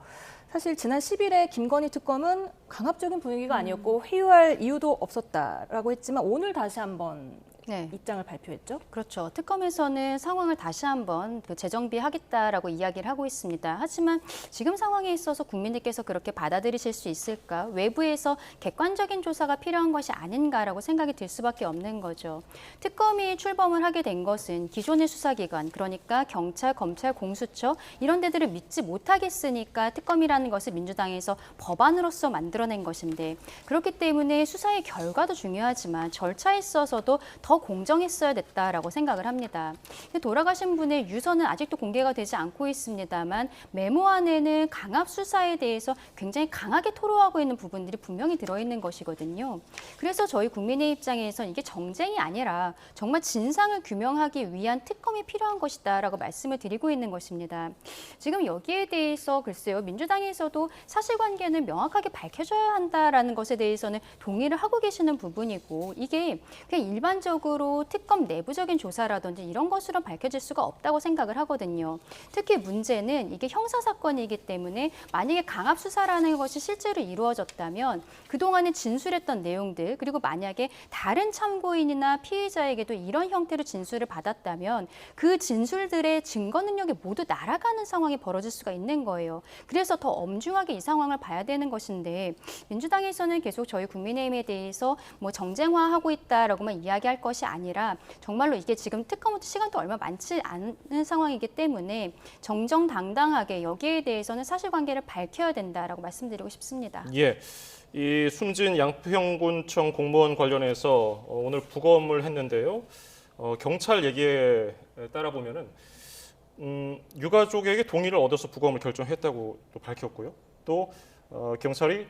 사실 지난 10일에 김건희 특검은 강압적인 분위기가 아니었고 회유할 이유도 없었다라고 했지만 오늘 다시 한번 네. 입장을 발표했죠. 그렇죠. 특검에서는 상황을 다시 한번 재정비하겠다라고 이야기를 하고 있습니다. 하지만 지금 상황에 있어서 국민들께서 그렇게 받아들이실 수 있을까? 외부에서 객관적인 조사가 필요한 것이 아닌가라고 생각이 들 수밖에 없는 거죠. 특검이 출범을 하게 된 것은 기존의 수사기관, 그러니까 경찰, 검찰, 공수처 이런 데들을 믿지 못하겠으니까 특검이라는 것을 민주당에서 법안으로서 만들어낸 것인데 그렇기 때문에 수사의 결과도 중요하지만 절차에 있어서도 더 공정했어야 됐다라고 생각을 합니다. 돌아가신 분의 유서는 아직도 공개가 되지 않고 있습니다만 메모 안에는 강압 수사에 대해서 굉장히 강하게 토로하고 있는 부분들이 분명히 들어있는 것이거든요. 그래서 저희 국민의 입장에선 이게 정쟁이 아니라 정말 진상을 규명하기 위한 특검이 필요한 것이다라고 말씀을 드리고 있는 것입니다. 지금 여기에 대해서 글쎄요, 민주당에서도 사실관계는 명확하게 밝혀줘야 한다라는 것에 대해서는 동의를 하고 계시는 부분이고 이게 그냥 일반적으로 특검 내부적인 조사라든지 이런 것으로 밝혀질 수가 없다고 생각을 하거든요. 특히 문제는 이게 형사사건이기 때문에 만약에 강압수사라는 것이 실제로 이루어졌다면 그동안에 진술했던 내용들 그리고 만약에 다른 참고인이나 피해자에게도 이런 형태로 진술을 받았다면 그 진술들의 증거 능력이 모두 날아가는 상황이 벌어질 수가 있는 거예요. 그래서 더 엄중하게 이 상황을 봐야 되는 것인데 민주당에서는 계속 저희 국민의힘에 대해서 뭐 정쟁화하고 있다라고만 이야기할 것이 아니라 정말로 이게 지금 특검부터 시간도 얼마 많지 않은 상황이기 때문에 정정당당하게 여기에 대해서는 사실관계를 밝혀야 된다라고 말씀드리고 싶습니다. 예, 이 숨진 양평군청 공무원 관련해서 오늘 부검을 했는데요. 경찰 얘기에 따라 보면은 유가족에게 동의를 얻어서 부검을 결정했다고 또 밝혔고요. 또 경찰이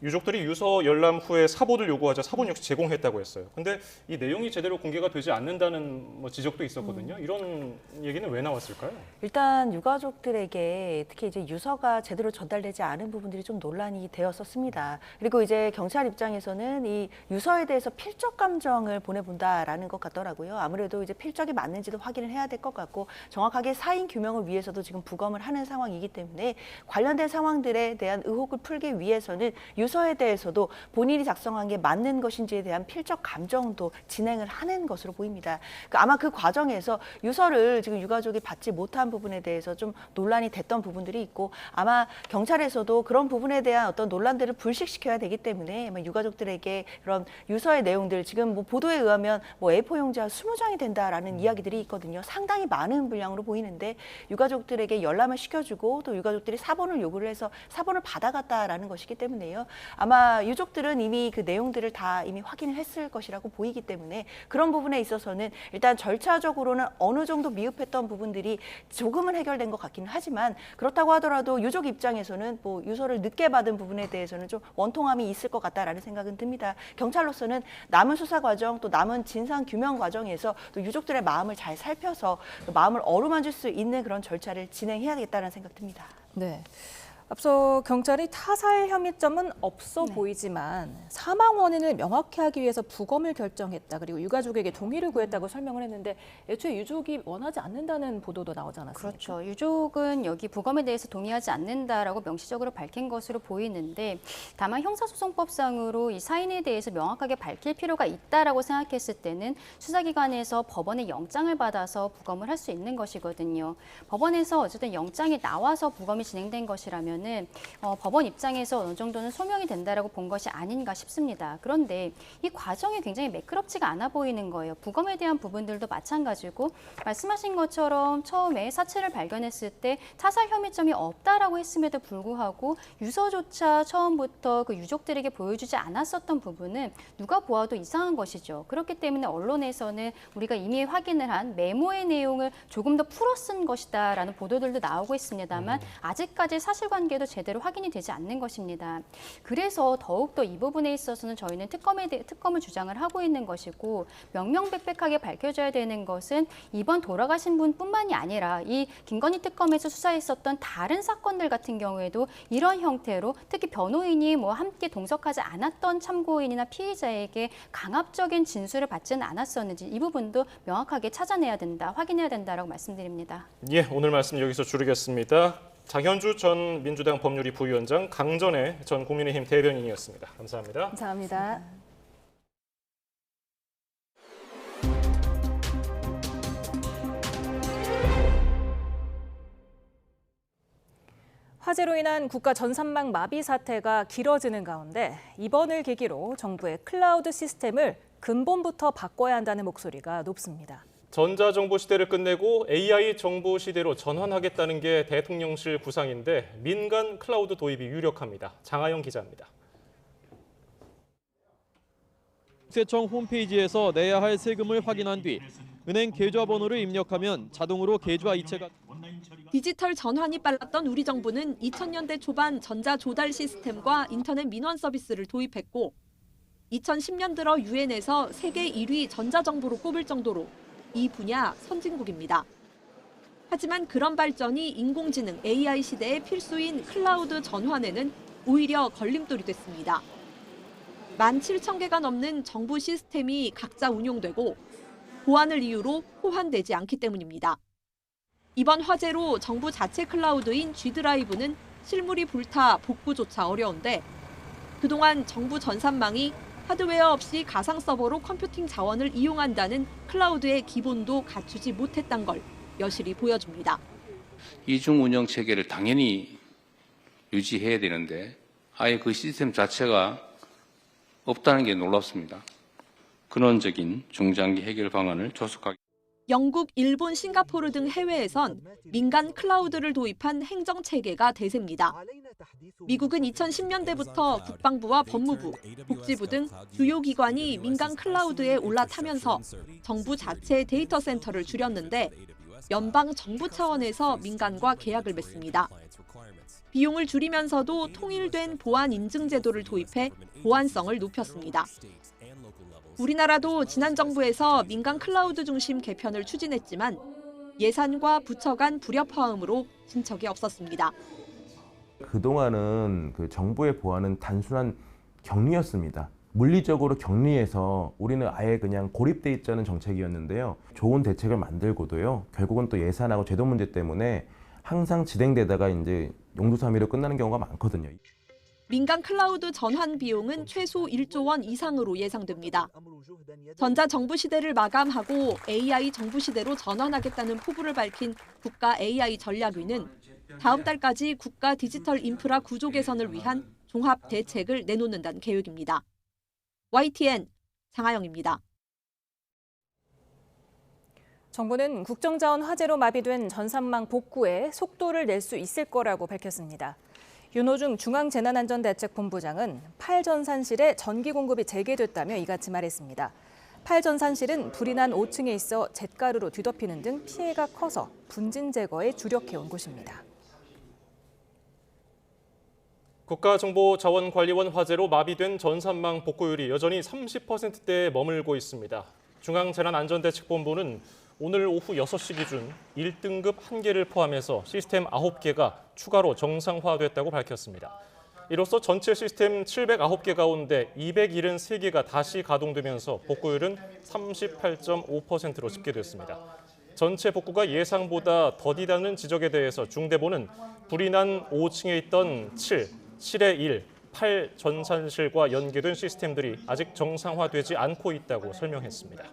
유족들이 유서 열람 후에 사본을 요구하자 사본 역시 제공했다고 했어요. 근데 이 내용이 제대로 공개가 되지 않는다는 지적도 있었거든요. 이런 얘기는 왜 나왔을까요? 일단 유가족들에게 특히 이제 유서가 제대로 전달되지 않은 부분들이 좀 논란이 되었었습니다. 그리고 이제 경찰 입장에서는 이 유서에 대해서 필적 감정을 보내본다라는 것 같더라고요. 아무래도 이제 필적이 맞는지도 확인을 해야 될 것 같고 정확하게 사인 규명을 위해서도 지금 부검을 하는 상황이기 때문에 관련된 상황들에 대한 의혹을 풀기 위해서는 유서에 대해서도 본인이 작성한 게 맞는 것인지에 대한 필적 감정도 진행을 하는 것으로 보입니다. 아마 그 과정에서 유서를 지금 유가족이 받지 못한 부분에 대해서 좀 논란이 됐던 부분들이 있고 아마 경찰에서도 그런 부분에 대한 어떤 논란들을 불식시켜야 되기 때문에 유가족들에게 그런 유서의 내용들 지금 뭐 보도에 의하면 뭐 A4 용지가 20장이 된다라는 이야기들이 있거든요. 상당히 많은 분량으로 보이는데 유가족들에게 열람을 시켜주고 또 유가족들이 사본을 요구를 해서 사본을 받아갔다라는 것이기 때문에요. 아마 유족들은 이미 그 내용들을 다 이미 확인을 했을 것이라고 보이기 때문에 그런 부분에 있어서는 일단 절차적으로는 어느 정도 미흡했던 부분들이 조금은 해결된 것 같기는 하지만 그렇다고 하더라도 유족 입장에서는 뭐 유서를 늦게 받은 부분에 대해서는 좀 원통함이 있을 것 같다라는 생각은 듭니다. 경찰로서는 남은 수사 과정 또 남은 진상 규명 과정에서 또 유족들의 마음을 잘 살펴서 마음을 어루만질 수 있는 그런 절차를 진행해야겠다는 생각 듭니다. 네. 앞서 경찰이 타살 혐의점은 없어 보이지만 사망 원인을 명확히 하기 위해서 부검을 결정했다. 그리고 유가족에게 동의를 구했다고 설명을 했는데 애초에 유족이 원하지 않는다는 보도도 나오지 않았습니까? 그렇죠. 유족은 여기 부검에 대해서 동의하지 않는다라고 명시적으로 밝힌 것으로 보이는데 다만 형사소송법상으로 이 사인에 대해서 명확하게 밝힐 필요가 있다라고 생각했을 때는 수사기관에서 법원의 영장을 받아서 부검을 할 수 있는 것이거든요. 법원에서 어쨌든 영장이 나와서 부검이 진행된 것이라면 법원 입장에서 어느 정도는 소명이 된다라고 본 것이 아닌가 싶습니다. 그런데 이 과정이 굉장히 매끄럽지가 않아 보이는 거예요. 부검에 대한 부분들도 마찬가지고 말씀하신 것처럼 처음에 사체를 발견했을 때 타살 혐의점이 없다라고 했음에도 불구하고 유서조차 처음부터 그 유족들에게 보여주지 않았었던 부분은 누가 보아도 이상한 것이죠. 그렇기 때문에 언론에서는 우리가 이미 확인을 한 메모의 내용을 조금 더 풀어 쓴 것이다라는 보도들도 나오고 있습니다만 아직까지 사실관계 단계도 제대로 확인이 되지 않는 것입니다. 그래서 더욱더 이 부분에 있어서는 저희는 특검을 주장을 하고 있는 것이고, 명명백백하게 밝혀져야 되는 것은 이번 돌아가신 분뿐만이 아니라 이 김건희 특검에서 수사했었던 다른 사건들 같은 경우에도 이런 형태로 특히 변호인이 함께 동석하지 않았던 참고인이나 피의자에게 강압적인 진술을 받지는 않았었는지 이 부분도 명확하게 찾아내야 된다, 확인해야 된다라고 말씀드립니다. 예, 오늘 말씀 여기서 줄이겠습니다. 장현주 전 민주당 법률위 부위원장, 강전애 전 국민의힘 대변인이었습니다. 감사합니다. 감사합니다. 화재로 인한 국가 전산망 마비 사태가 길어지는 가운데 이번을 계기로 정부의 클라우드 시스템을 근본부터 바꿔야 한다는 목소리가 높습니다. 전자정부 시대를 끝내고 AI 정부 시대로 전환하겠다는 게 대통령실 구상인데 민간 클라우드 도입이 유력합니다. 장하영 기자입니다. 국세청 홈페이지에서 내야 할 세금을 확인한 뒤 은행 계좌번호를 입력하면 자동으로 계좌 이체가 디지털 전환이 빨랐던 우리 정부는 2000년대 초반 전자 조달 시스템과 인터넷 민원 서비스를 도입했고 2010년 들어 유엔에서 세계 1위 전자정부로 꼽을 정도로 이 분야 선진국입니다. 하지만 그런 발전이 인공지능 AI 시대의 필수인 클라우드 전환에는 오히려 걸림돌이 됐습니다. 17,000개가 넘는 정부 시스템이 각자 운용되고 보안을 이유로 호환되지 않기 때문입니다. 이번 화재로 정부 자체 클라우드인 G드라이브는 실물이 불타 복구조차 어려운데 그동안 정부 전산망이 하드웨어 없이 가상 서버로 컴퓨팅 자원을 이용한다는 클라우드의 기본도 갖추지 못했던 걸 여실히 보여줍니다. 이중 운영 체계를 당연히 유지해야 되는데 아예 그 시스템 자체가 없다는 게 놀랍습니다. 근원적인 중장기 해결 방안을 조속하게. 영국, 일본, 싱가포르 등 해외에선 민간 클라우드를 도입한 행정체계가 대세입니다. 미국은 2010년대부터 국방부와 법무부, 복지부 등 주요 기관이 민간 클라우드에 올라타면서 정부 자체 데이터 센터를 줄였는데 연방 정부 차원에서 민간과 계약을 맺습니다. 비용을 줄이면서도 통일된 보안 인증 제도를 도입해 보안성을 높였습니다. 우리나라도 지난 정부에서 민간 클라우드 중심 개편을 추진했지만 예산과 부처 간 불협화음으로 진척이 없었습니다. 그동안은 그 정부의 보안은 단순한 격리였습니다. 물리적으로 격리해서 우리는 아예 그냥 고립돼 있자는 정책이었는데요. 좋은 대책을 만들고도요. 결국은 또 예산하고 제도 문제 때문에 항상 진행되다가 이제 용두사미로 끝나는 경우가 많거든요. 민간 클라우드 전환 비용은 최소 1조 원 이상으로 예상됩니다. 전자정부 시대를 마감하고 AI 정부 시대로 전환하겠다는 포부를 밝힌 국가 AI 전략위는 다음 달까지 국가 디지털 인프라 구조 개선을 위한 종합 대책을 내놓는다는 계획입니다. YTN 장하영입니다. 정부는 국정자원 화재로 마비된 전산망 복구에 속도를 낼 수 있을 거라고 밝혔습니다. 윤호중 중앙재난안전대책본부장은 팔전산실에 전기 공급이 재개됐다며 이같이 말했습니다. 팔전산실은 불이 난 5층에 있어 잿가루로 뒤덮이는 등 피해가 커서 분진 제거에 주력해온 곳입니다. 국가정보자원관리원 화재로 마비된 전산망 복구율이 여전히 30%대에 머물고 있습니다. 중앙재난안전대책본부는 오늘 오후 6시 기준 1등급 1개를 포함해서 시스템 9개가 추가로 정상화됐다고 밝혔습니다. 이로써 전체 시스템 709개 가운데 273개가 다시 가동되면서 복구율은 38.5%로 집계됐습니다. 전체 복구가 예상보다 더디다는 지적에 대해서 중대본은 불이 난 5층에 있던 7의 1, 8 전산실과 연계된 시스템들이 아직 정상화되지 않고 있다고 설명했습니다.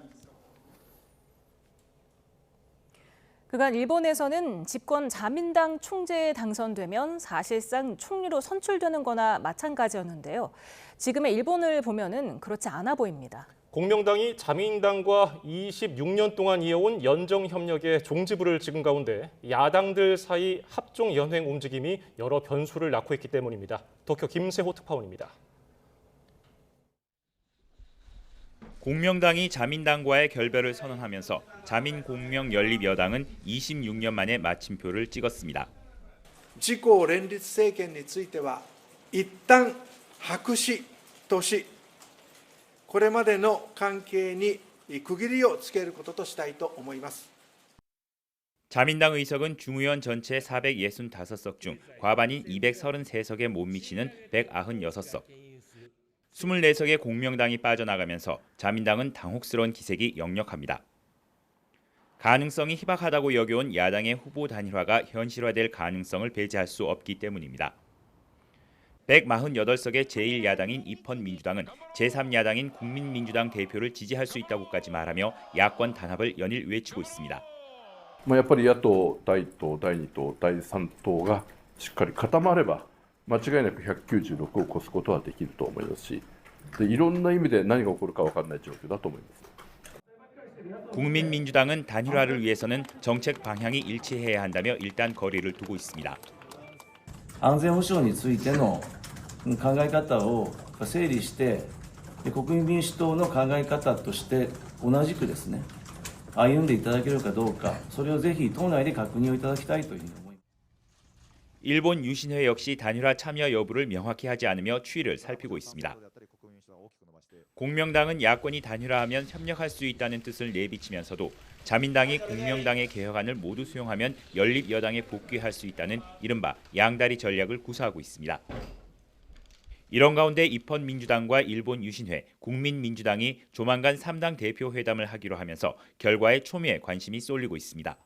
그간 일본에서는 집권 자민당 총재에 당선되면 사실상 총리로 선출되는 거나 마찬가지였는데요. 지금의 일본을 보면은 그렇지 않아 보입니다. 공명당이 자민당과 26년 동안 이어온 연정협력에 종지부를 찍은 가운데 야당들 사이 합종연행 움직임이 여러 변수를 낳고 있기 때문입니다. 도쿄 김세호 특파원입니다. 공명당이 자민당과의 결별을 선언하면서 자민공명연립여당은 26년 만에 마침표를 찍었습니다. 自公連立政権については一旦白紙とし、これまでの関係に区切りをつけることとしたいと思います。 자민당 의석은 중의원 전체 465석 중 과반인 233석에 못 미치는 196석. 24석의 공명당이 빠져나가면서 자민당은 당혹스러운 기색이 역력합니다. 가능성이 희박하다고 여겨온 야당의 후보 단일화가 현실화될 가능성을 배제할 수 없기 때문입니다. 148석의 제1야당인 입헌민주당은 제3야당인 국민민주당 대표를 지지할 수 있다고까지 말하며 야권 단합을 연일 외치고 있습니다. やっぱり野党第1党、第2党、第3党がしっかり固まれば間違いなく196を超すことはできると思いますし、いろんな意味で何が起こるか分からない状況だと思います。 국민민주당은 단일화를 위해서는 정책 방향이 일치해야 한다며 일단 거리를 두고 있습니다. 安全保障についての考え方を整理して、国民民主党の考え方として同じくですね、歩んでいただけるかどうか、それをぜひ党内で確認をいただきたいというふうに思います。 일본 유신회 역시 단일화 참여 여부를 명확히 하지 않으며 추이를 살피고 있습니다. 공명당은 야권이 단일화하면 협력할 수 있다는 뜻을 내비치면서도 자민당이 공명당의 개혁안을 모두 수용하면 연립 여당에 복귀할 수 있다는 이른바 양다리 전략을 구사하고 있습니다. 이런 가운데 입헌민주당과 일본 유신회, 국민민주당이 조만간 3당 대표 회담을 하기로 하면서 결과에 초미의 관심이 쏠리고 있습니다.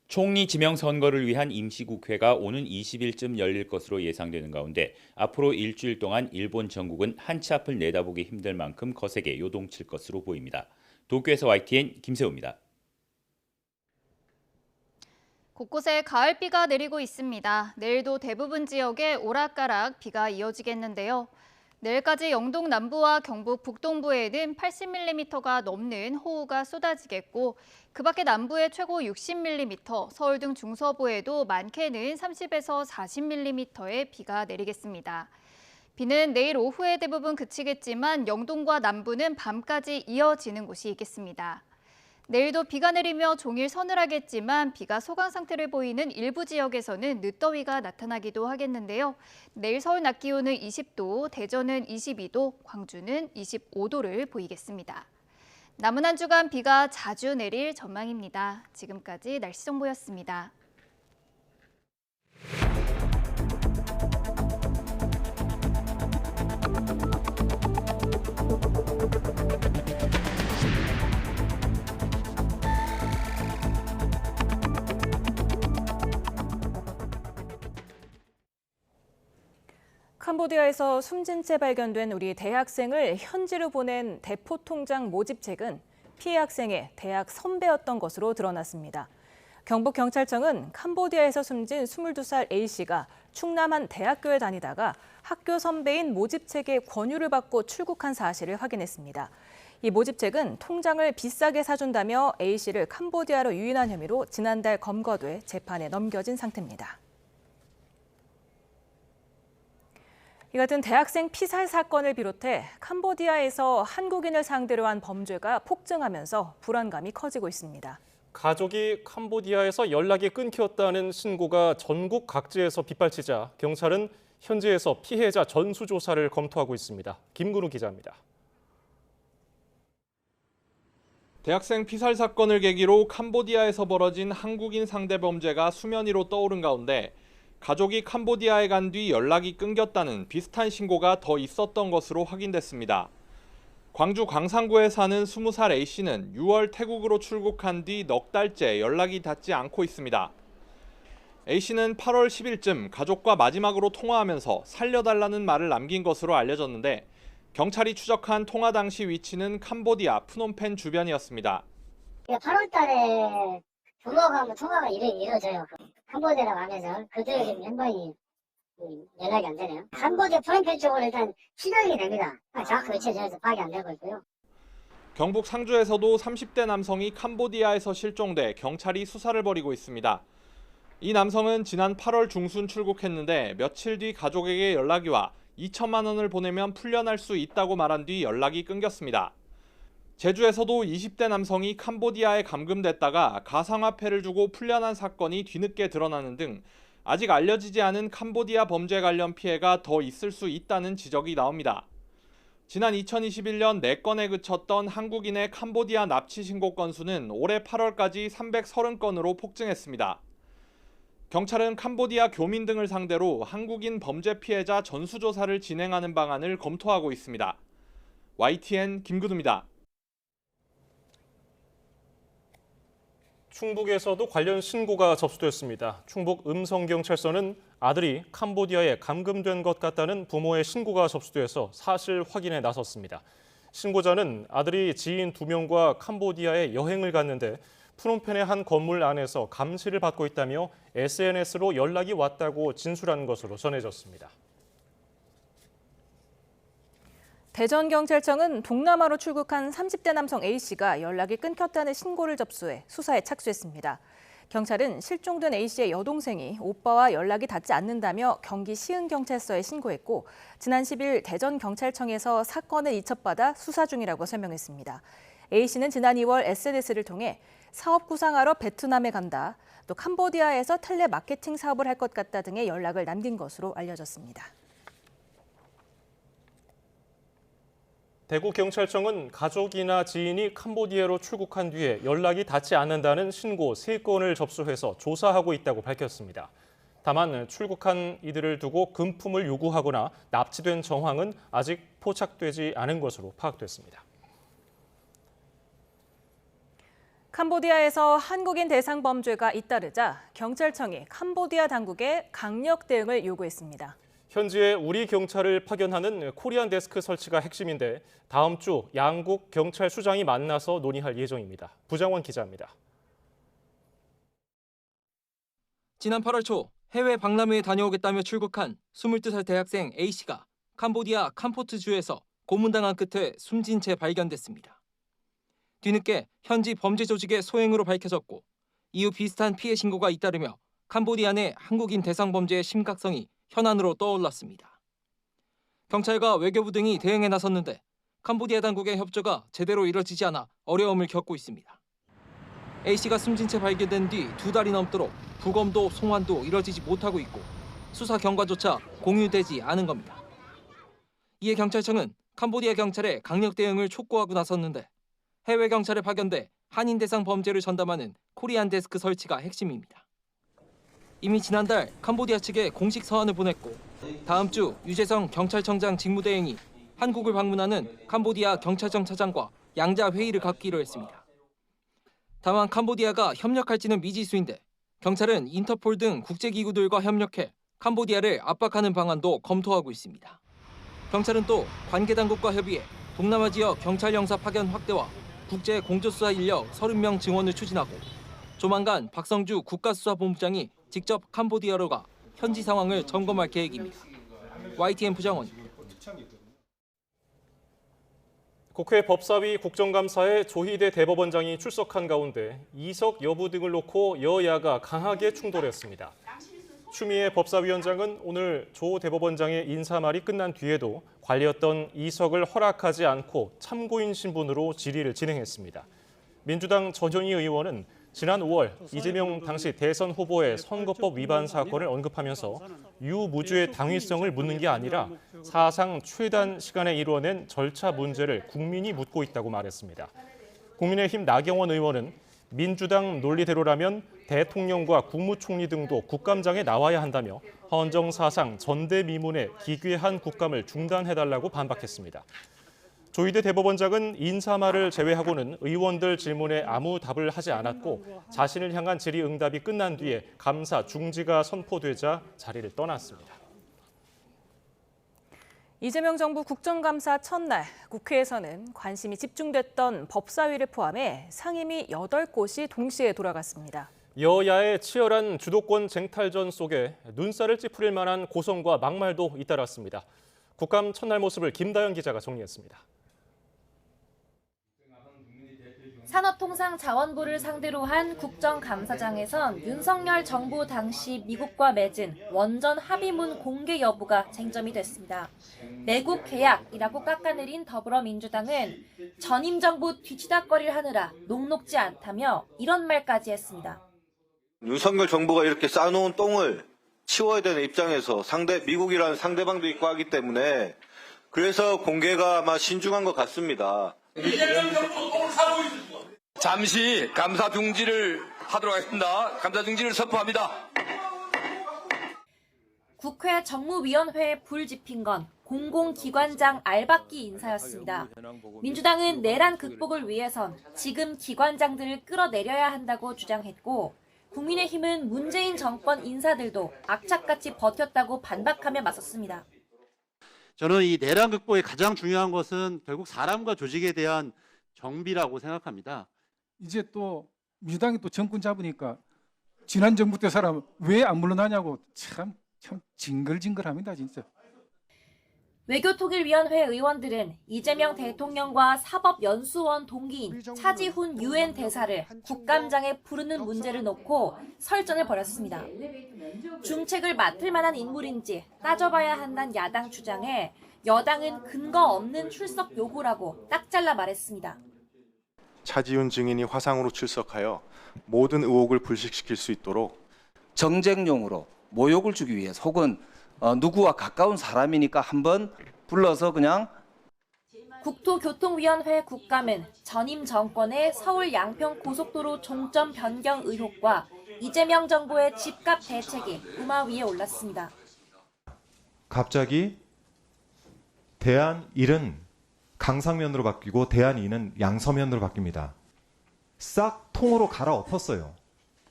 총리 지명 선거를 위한 임시국회가 오는 20일쯤 열릴 것으로 예상되는 가운데 앞으로 일주일 동안 일본 전국은 한치 앞을 내다보기 힘들 만큼 거세게 요동칠 것으로 보입니다. 도쿄에서 YTN 김세호입니다. 곳곳에 가을비가 내리고 있습니다. 내일도 대부분 지역에 오락가락 비가 이어지겠는데요. 내일까지 영동 남부와 경북 북동부에는 80mm가 넘는 호우가 쏟아지겠고 그 밖에 남부에 최고 60mm, 서울 등 중서부에도 많게는 30에서 40mm의 비가 내리겠습니다. 비는 내일 오후에 대부분 그치겠지만 영동과 남부는 밤까지 이어지는 곳이 있겠습니다. 내일도 비가 내리며 종일 서늘하겠지만 비가 소강 상태를 보이는 일부 지역에서는 늦더위가 나타나기도 하겠는데요. 내일 서울 낮 기온은 20도, 대전은 22도, 광주는 25도를 보이겠습니다. 남은 한 주간 비가 자주 내릴 전망입니다. 지금까지 날씨 정보였습니다. 캄보디아에서 숨진 채 발견된 우리 대학생을 현지로 보낸 대포통장 모집책은 피해 학생의 대학 선배였던 것으로 드러났습니다. 경북경찰청은 캄보디아에서 숨진 22살 A씨가 충남 한 대학교에 다니다가 학교 선배인 모집책의 권유를 받고 출국한 사실을 확인했습니다. 이 모집책은 통장을 비싸게 사준다며 A씨를 캄보디아로 유인한 혐의로 지난달 검거돼 재판에 넘겨진 상태입니다. 이 같은 대학생 피살 사건을 비롯해 캄보디아에서 한국인을 상대로 한 범죄가 폭증하면서 불안감이 커지고 있습니다. 가족이 캄보디아에서 연락이 끊겼다는 신고가 전국 각지에서 빗발치자 경찰은 현지에서 피해자 전수조사를 검토하고 있습니다. 김근우 기자입니다. 대학생 피살 사건을 계기로 캄보디아에서 벌어진 한국인 상대 범죄가 수면 위로 떠오른 가운데 가족이 캄보디아에 간 뒤 연락이 끊겼다는 비슷한 신고가 더 있었던 것으로 확인됐습니다. 광주 광산구에 사는 20살 A씨는 6월 태국으로 출국한 뒤 넉 달째 연락이 닿지 않고 있습니다. A씨는 8월 10일쯤 가족과 마지막으로 통화하면서 살려달라는 말을 남긴 것으로 알려졌는데 경찰이 추적한 통화 당시 위치는 캄보디아 프놈펜 주변이었습니다. 8월 달에 부모가 통화가 이루어져요. 캄보디아라고 하면서 그들이 지금 연방이 연락이 안 되네요. 캄보디아 프놈펜 쪽으로 일단 시작이 됩니다. 정확한 위치에 저희도 파악이 안 되고 있고요. 경북 상주에서도 30대 남성이 캄보디아에서 실종돼 경찰이 수사를 벌이고 있습니다. 이 남성은 지난 8월 중순 출국했는데 며칠 뒤 가족에게 연락이 와 2천만 원을 보내면 풀려날 수 있다고 말한 뒤 연락이 끊겼습니다. 제주에서도 20대 남성이 캄보디아에 감금됐다가 가상화폐를 주고 풀려난 사건이 뒤늦게 드러나는 등 아직 알려지지 않은 캄보디아 범죄 관련 피해가 더 있을 수 있다는 지적이 나옵니다. 지난 2021년 4건에 그쳤던 한국인의 캄보디아 납치 신고 건수는 올해 8월까지 330건으로 폭증했습니다. 경찰은 캄보디아 교민 등을 상대로 한국인 범죄 피해자 전수조사를 진행하는 방안을 검토하고 있습니다. YTN 김근우입니다. 충북에서도 관련 신고가 접수됐습니다. 충북 음성경찰서는 아들이 캄보디아에 감금된 것 같다는 부모의 신고가 접수돼서 사실 확인에 나섰습니다. 신고자는 아들이 지인 2명과 캄보디아에 여행을 갔는데 프놈펜의 한 건물 안에서 감시를 받고 있다며 SNS로 연락이 왔다고 진술한 것으로 전해졌습니다. 대전경찰청은 동남아로 출국한 30대 남성 A씨가 연락이 끊겼다는 신고를 접수해 수사에 착수했습니다. 경찰은 실종된 A씨의 여동생이 오빠와 연락이 닿지 않는다며 경기 시흥경찰서에 신고했고 지난 10일 대전경찰청에서 사건을 이첩받아 수사 중이라고 설명했습니다. A씨는 지난 2월 SNS를 통해 사업 구상하러 베트남에 간다, 또 캄보디아에서 텔레마케팅 사업을 할 것 같다 등의 연락을 남긴 것으로 알려졌습니다. 대구경찰청은 가족이나 지인이 캄보디아로 출국한 뒤에 연락이 닿지 않는다는 신고 3건을 접수해서 조사하고 있다고 밝혔습니다. 다만 출국한 이들을 두고 금품을 요구하거나 납치된 정황은 아직 포착되지 않은 것으로 파악됐습니다. 캄보디아에서 한국인 대상 범죄가 잇따르자 경찰청이 캄보디아 당국에 강력 대응을 요구했습니다. 현지에 우리 경찰을 파견하는 코리안 데스크 설치가 핵심인데 다음 주 양국 경찰 수장이 만나서 논의할 예정입니다. 부장원 기자입니다. 지난 8월 초 해외 박람회에 다녀오겠다며 출국한 22살 대학생 A씨가 캄보디아 캄포트주에서 고문당한 끝에 숨진 채 발견됐습니다. 뒤늦게 현지 범죄 조직의 소행으로 밝혀졌고 이후 비슷한 피해 신고가 잇따르며 캄보디아 내 한국인 대상 범죄의 심각성이 현안으로 떠올랐습니다. 경찰과 외교부 등이 대응에 나섰는데 캄보디아 당국의 협조가 제대로 이뤄지지 않아 어려움을 겪고 있습니다. A씨가 숨진 채 발견된 뒤 2달이 넘도록 부검도 송환도 이뤄지지 못하고 있고 수사 경과조차 공유되지 않은 겁니다. 이에 경찰청은 캄보디아 경찰에 강력 대응을 촉구하고 나섰는데 해외 경찰에 파견돼 한인 대상 범죄를 전담하는 코리안 데스크 설치가 핵심입니다. 이미 지난달 캄보디아 측에 공식 서한을 보냈고 다음 주 유재성 경찰청장 직무대행이 한국을 방문하는 캄보디아 경찰청 차장과 양자 회의를 갖기로 했습니다. 다만 캄보디아가 협력할지는 미지수인데 경찰은 인터폴 등 국제기구들과 협력해 캄보디아를 압박하는 방안도 검토하고 있습니다. 경찰은 또 관계당국과 협의해 동남아 지역 경찰 영사 파견 확대와 국제 공조수사 인력 30명 증원을 추진하고 조만간 박성주 국가수사본부장이 직접 캄보디아로 가 현지 상황을 점검할 계획입니다. YTN 부장원입니다. 국회 법사위 국정감사에 조희대 대법원장이 출석한 가운데 이석 여부 등을 놓고 여야가 강하게 충돌했습니다. 추미애 법사위원장은 오늘 조 대법원장의 인사말이 끝난 뒤에도 관리였던 이석을 허락하지 않고 참고인 신분으로 질의를 진행했습니다. 민주당 전현희 의원은 지난 5월 이재명 당시 대선 후보의 선거법 위반 사건을 언급하면서 유무죄의 당위성을 묻는 게 아니라 사상 최단 시간에 이루어낸 절차 문제를 국민이 묻고 있다고 말했습니다. 국민의힘 나경원 의원은 민주당 논리대로라면 대통령과 국무총리 등도 국감장에 나와야 한다며 헌정사상 전대미문의 기괴한 국감을 중단해달라고 반박했습니다. 조희대 대법원장은 인사말을 제외하고는 의원들 질문에 아무 답을 하지 않았고 자신을 향한 질의응답이 끝난 뒤에 감사 중지가 선포되자 자리를 떠났습니다. 이재명 정부 국정감사 첫날 국회에서는 관심이 집중됐던 법사위를 포함해 상임위 8곳이 동시에 돌아갔습니다. 여야의 치열한 주도권 쟁탈전 속에 눈살을 찌푸릴 만한 고성과 막말도 잇따랐습니다. 국감 첫날 모습을 김다연 기자가 정리했습니다. 산업통상자원부를 상대로 한 국정감사장에선 윤석열 정부 당시 미국과 맺은 원전 합의문 공개 여부가 쟁점이 됐습니다. 내국 계약이라고 깎아내린 더불어민주당은 전임 정부 뒤치다거리를 하느라 녹록지 않다며 이런 말까지 했습니다. 윤석열 정부가 이렇게 쌓아놓은 똥을 치워야 되는 입장에서 미국이라는 상대방도 있고 하기 때문에 그래서 공개가 아마 신중한 것 같습니다. 잠시 감사 중지를 하도록 하겠습니다. 감사 중지를 선포합니다. 국회 정무위원회에 불 지핀 건 공공기관장 알박기 인사였습니다. 민주당은 내란 극복을 위해선 지금 기관장들을 끌어내려야 한다고 주장했고, 국민의힘은 문재인 정권 인사들도 악착같이 버텼다고 반박하며 맞섰습니다. 저는 이 내란 극복의 가장 중요한 것은 결국 사람과 조직에 대한 정비라고 생각합니다. 이제 또 민주당이 또 정권 잡으니까 지난 정부 때 사람 왜 안 물러나냐고 참 징글징글합니다, 진짜. 외교통일위원회 의원들은 이재명 대통령과 사법연수원 동기인 차지훈 유엔 대사를 국감장에 부르는 문제를 놓고 설전을 벌였습니다. 중책을 맡을 만한 인물인지 따져봐야 한다는 야당 주장에 여당은 근거 없는 출석 요구라고 딱 잘라 말했습니다. 차지훈 증인이 화상으로 출석하여 모든 의혹을 불식시킬 수 있도록 정쟁용으로 모욕을 주기 위해서 혹은 누구와 가까운 사람이니까 한번 불러서 그냥. 국토교통위원회 국감은 전임 정권의 서울 양평 고속도로 종점 변경 의혹과 이재명 정부의 집값 대책이 우마 위에 올랐습니다. 갑자기 대안1은 강상면으로 바뀌고 대안2는 양서면으로 바뀝니다. 싹 통으로 갈아엎었어요.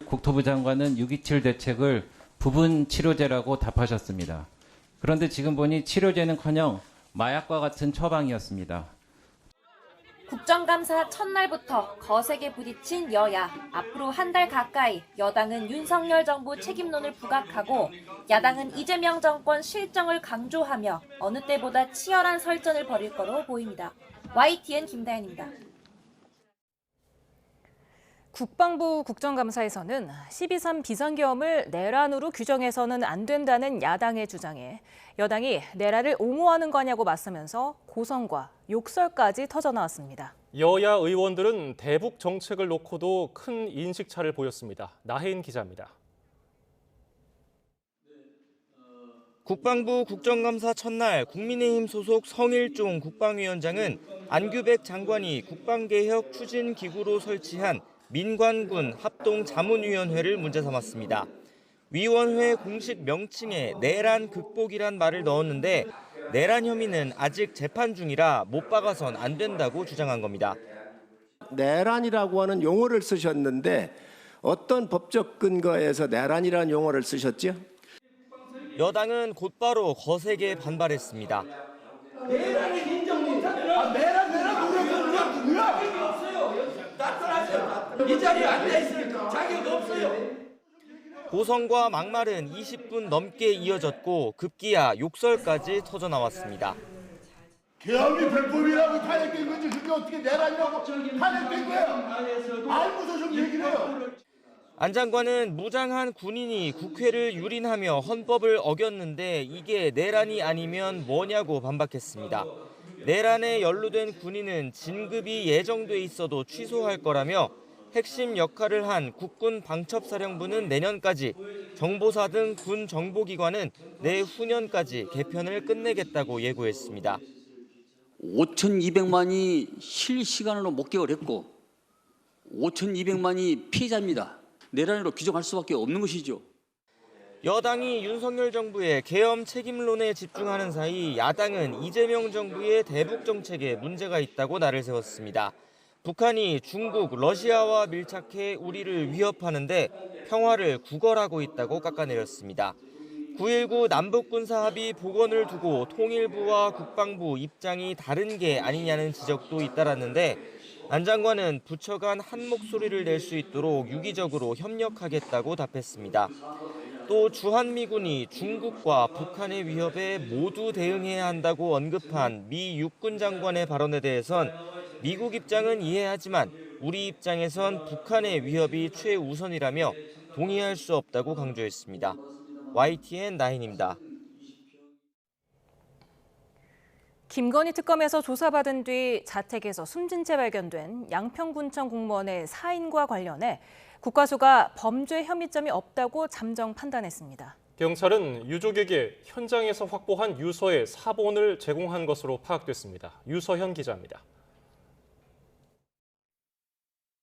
국토부 장관은 6.27 대책을 부분 치료제라고 답하셨습니다. 그런데 지금 보니 치료제는커녕 마약과 같은 처방이었습니다. 국정감사 첫날부터 거세게 부딪힌 여야. 앞으로 한 달 가까이 여당은 윤석열 정부 책임론을 부각하고 야당은 이재명 정권 실정을 강조하며 어느 때보다 치열한 설전을 벌일 거로 보입니다. YTN 김다현입니다. 국방부 국정감사에서는 12.3 비상계엄을 내란으로 규정해서는 안 된다는 야당의 주장에 여당이 내란을 옹호하는 거냐고 맞서면서 고성과 욕설까지 터져나왔습니다. 여야 의원들은 대북 정책을 놓고도 큰 인식차를 보였습니다. 나혜인 기자입니다. 국방부 국정감사 첫날 국민의힘 소속 성일종 국방위원장은 안규백 장관이 국방개혁 추진기구로 설치한 민관군 합동자문위원회를 문제 삼았습니다. 위원회 공식 명칭에 내란 극복이란 말을 넣었는데 내란 혐의는 아직 재판 중이라 못 박아선 안 된다고 주장한 겁니다. 내란이라고 하는 용어를 쓰셨는데 어떤 법적 근거에서 내란이라는 용어를 쓰셨죠? 여당은 곧바로 거세게 반발했습니다. 내란의 인정이 내란 노력은 누구야? 이 자리에 앉아있을 자격 없어요. 고성과 막말은 20분 넘게 이어졌고 급기야 욕설까지 터져나왔습니다. 계엄이 불법이라고 탄핵된 건지 그게 어떻게 내란이라고 탄핵된 거야? 알고서 좀 얘기를 해요. 안 장관은 무장한 군인이 국회를 유린하며 헌법을 어겼는데 이게 내란이 아니면 뭐냐고 반박했습니다. 내란에 연루된 군인은 진급이 예정돼 있어도 취소할 거라며 핵심 역할을 한 국군 방첩사령부는 내년까지, 정보사 등 군 정보기관은 내후년까지 개편을 끝내겠다고 예고했습니다. 5,200만이 실시간으로 목격을 했고 5,200만이 피해자입니다. 내란으로 규정할 수밖에 없는 것이죠. 여당이 윤석열 정부의 계엄 책임론에 집중하는 사이 야당은 이재명 정부의 대북 정책에 문제가 있다고 날을 세웠습니다. 북한이 중국, 러시아와 밀착해 우리를 위협하는데 평화를 구걸하고 있다고 깎아내렸습니다. 9.19 남북군사합의 복원을 두고 통일부와 국방부 입장이 다른 게 아니냐는 지적도 잇따랐는데 안 장관은 부처 간 한 목소리를 낼 수 있도록 유기적으로 협력하겠다고 답했습니다. 또 주한미군이 중국과 북한의 위협에 모두 대응해야 한다고 언급한 미 육군 장관의 발언에 대해선 미국 입장은 이해하지만 우리 입장에선 북한의 위협이 최우선이라며 동의할 수 없다고 강조했습니다. YTN 나인입니다. 김건희 특검에서 조사받은 뒤 자택에서 숨진 채 발견된 양평군청 공무원의 사인과 관련해 국과수가 범죄 혐의점이 없다고 잠정 판단했습니다. 경찰은 유족에게 현장에서 확보한 유서의 사본을 제공한 것으로 파악됐습니다. 유서현 기자입니다.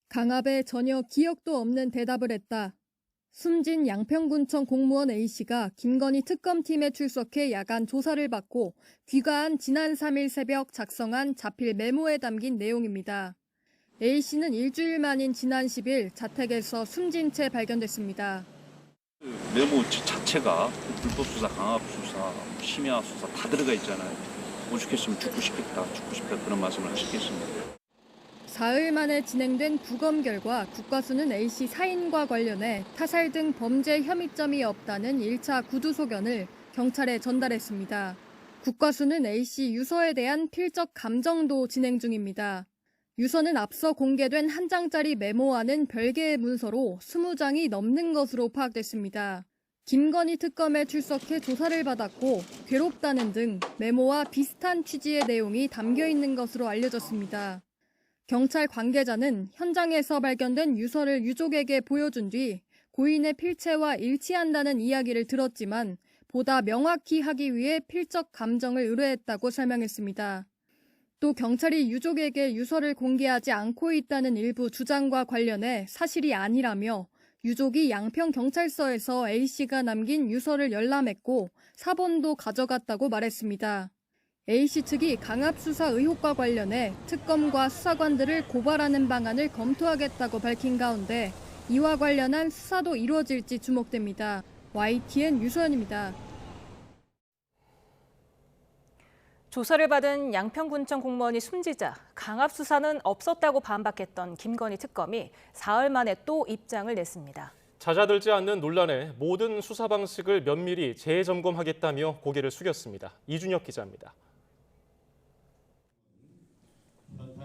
강압에 전혀 기억도 없는 대답을 했다. 숨진 양평군청 공무원 A씨가 김건희 특검팀에 출석해 야간 조사를 받고 귀가한 지난 3일 새벽 작성한 자필 메모에 담긴 내용입니다. A씨는 일주일 만인 지난 10일 자택에서 숨진 채 발견됐습니다. 메모 자체가 불법 수사, 강압 수사, 심야 수사 다 들어가 있잖아요. 오죽했으면 죽고 싶다 그런 말씀을 하셨겠습니까? 사흘 만에 진행된 부검 결과 국과수는 A씨 사인과 관련해 타살 등 범죄 혐의점이 없다는 1차 구두 소견을 경찰에 전달했습니다. 국과수는 A씨 유서에 대한 필적 감정도 진행 중입니다. 유서는 앞서 공개된 한 장짜리 메모와는 별개의 문서로 20장이 넘는 것으로 파악됐습니다. 김건희 특검에 출석해 조사를 받았고 괴롭다는 등 메모와 비슷한 취지의 내용이 담겨 있는 것으로 알려졌습니다. 경찰 관계자는 현장에서 발견된 유서를 유족에게 보여준 뒤 고인의 필체와 일치한다는 이야기를 들었지만 보다 명확히 하기 위해 필적 감정을 의뢰했다고 설명했습니다. 또 경찰이 유족에게 유서를 공개하지 않고 있다는 일부 주장과 관련해 사실이 아니라며 유족이 양평경찰서에서 A씨가 남긴 유서를 열람했고 사본도 가져갔다고 말했습니다. A씨 측이 강압수사 의혹과 관련해 특검과 수사관들을 고발하는 방안을 검토하겠다고 밝힌 가운데 이와 관련한 수사도 이루어질지 주목됩니다. YTN 유소연입니다. 조사를 받은 양평군청 공무원이 숨지자 강압수사는 없었다고 반박했던 김건희 특검이 사흘 만에 또 입장을 냈습니다. 잦아들지 않는 논란에 모든 수사 방식을 면밀히 재점검하겠다며 고개를 숙였습니다. 이준혁 기자입니다.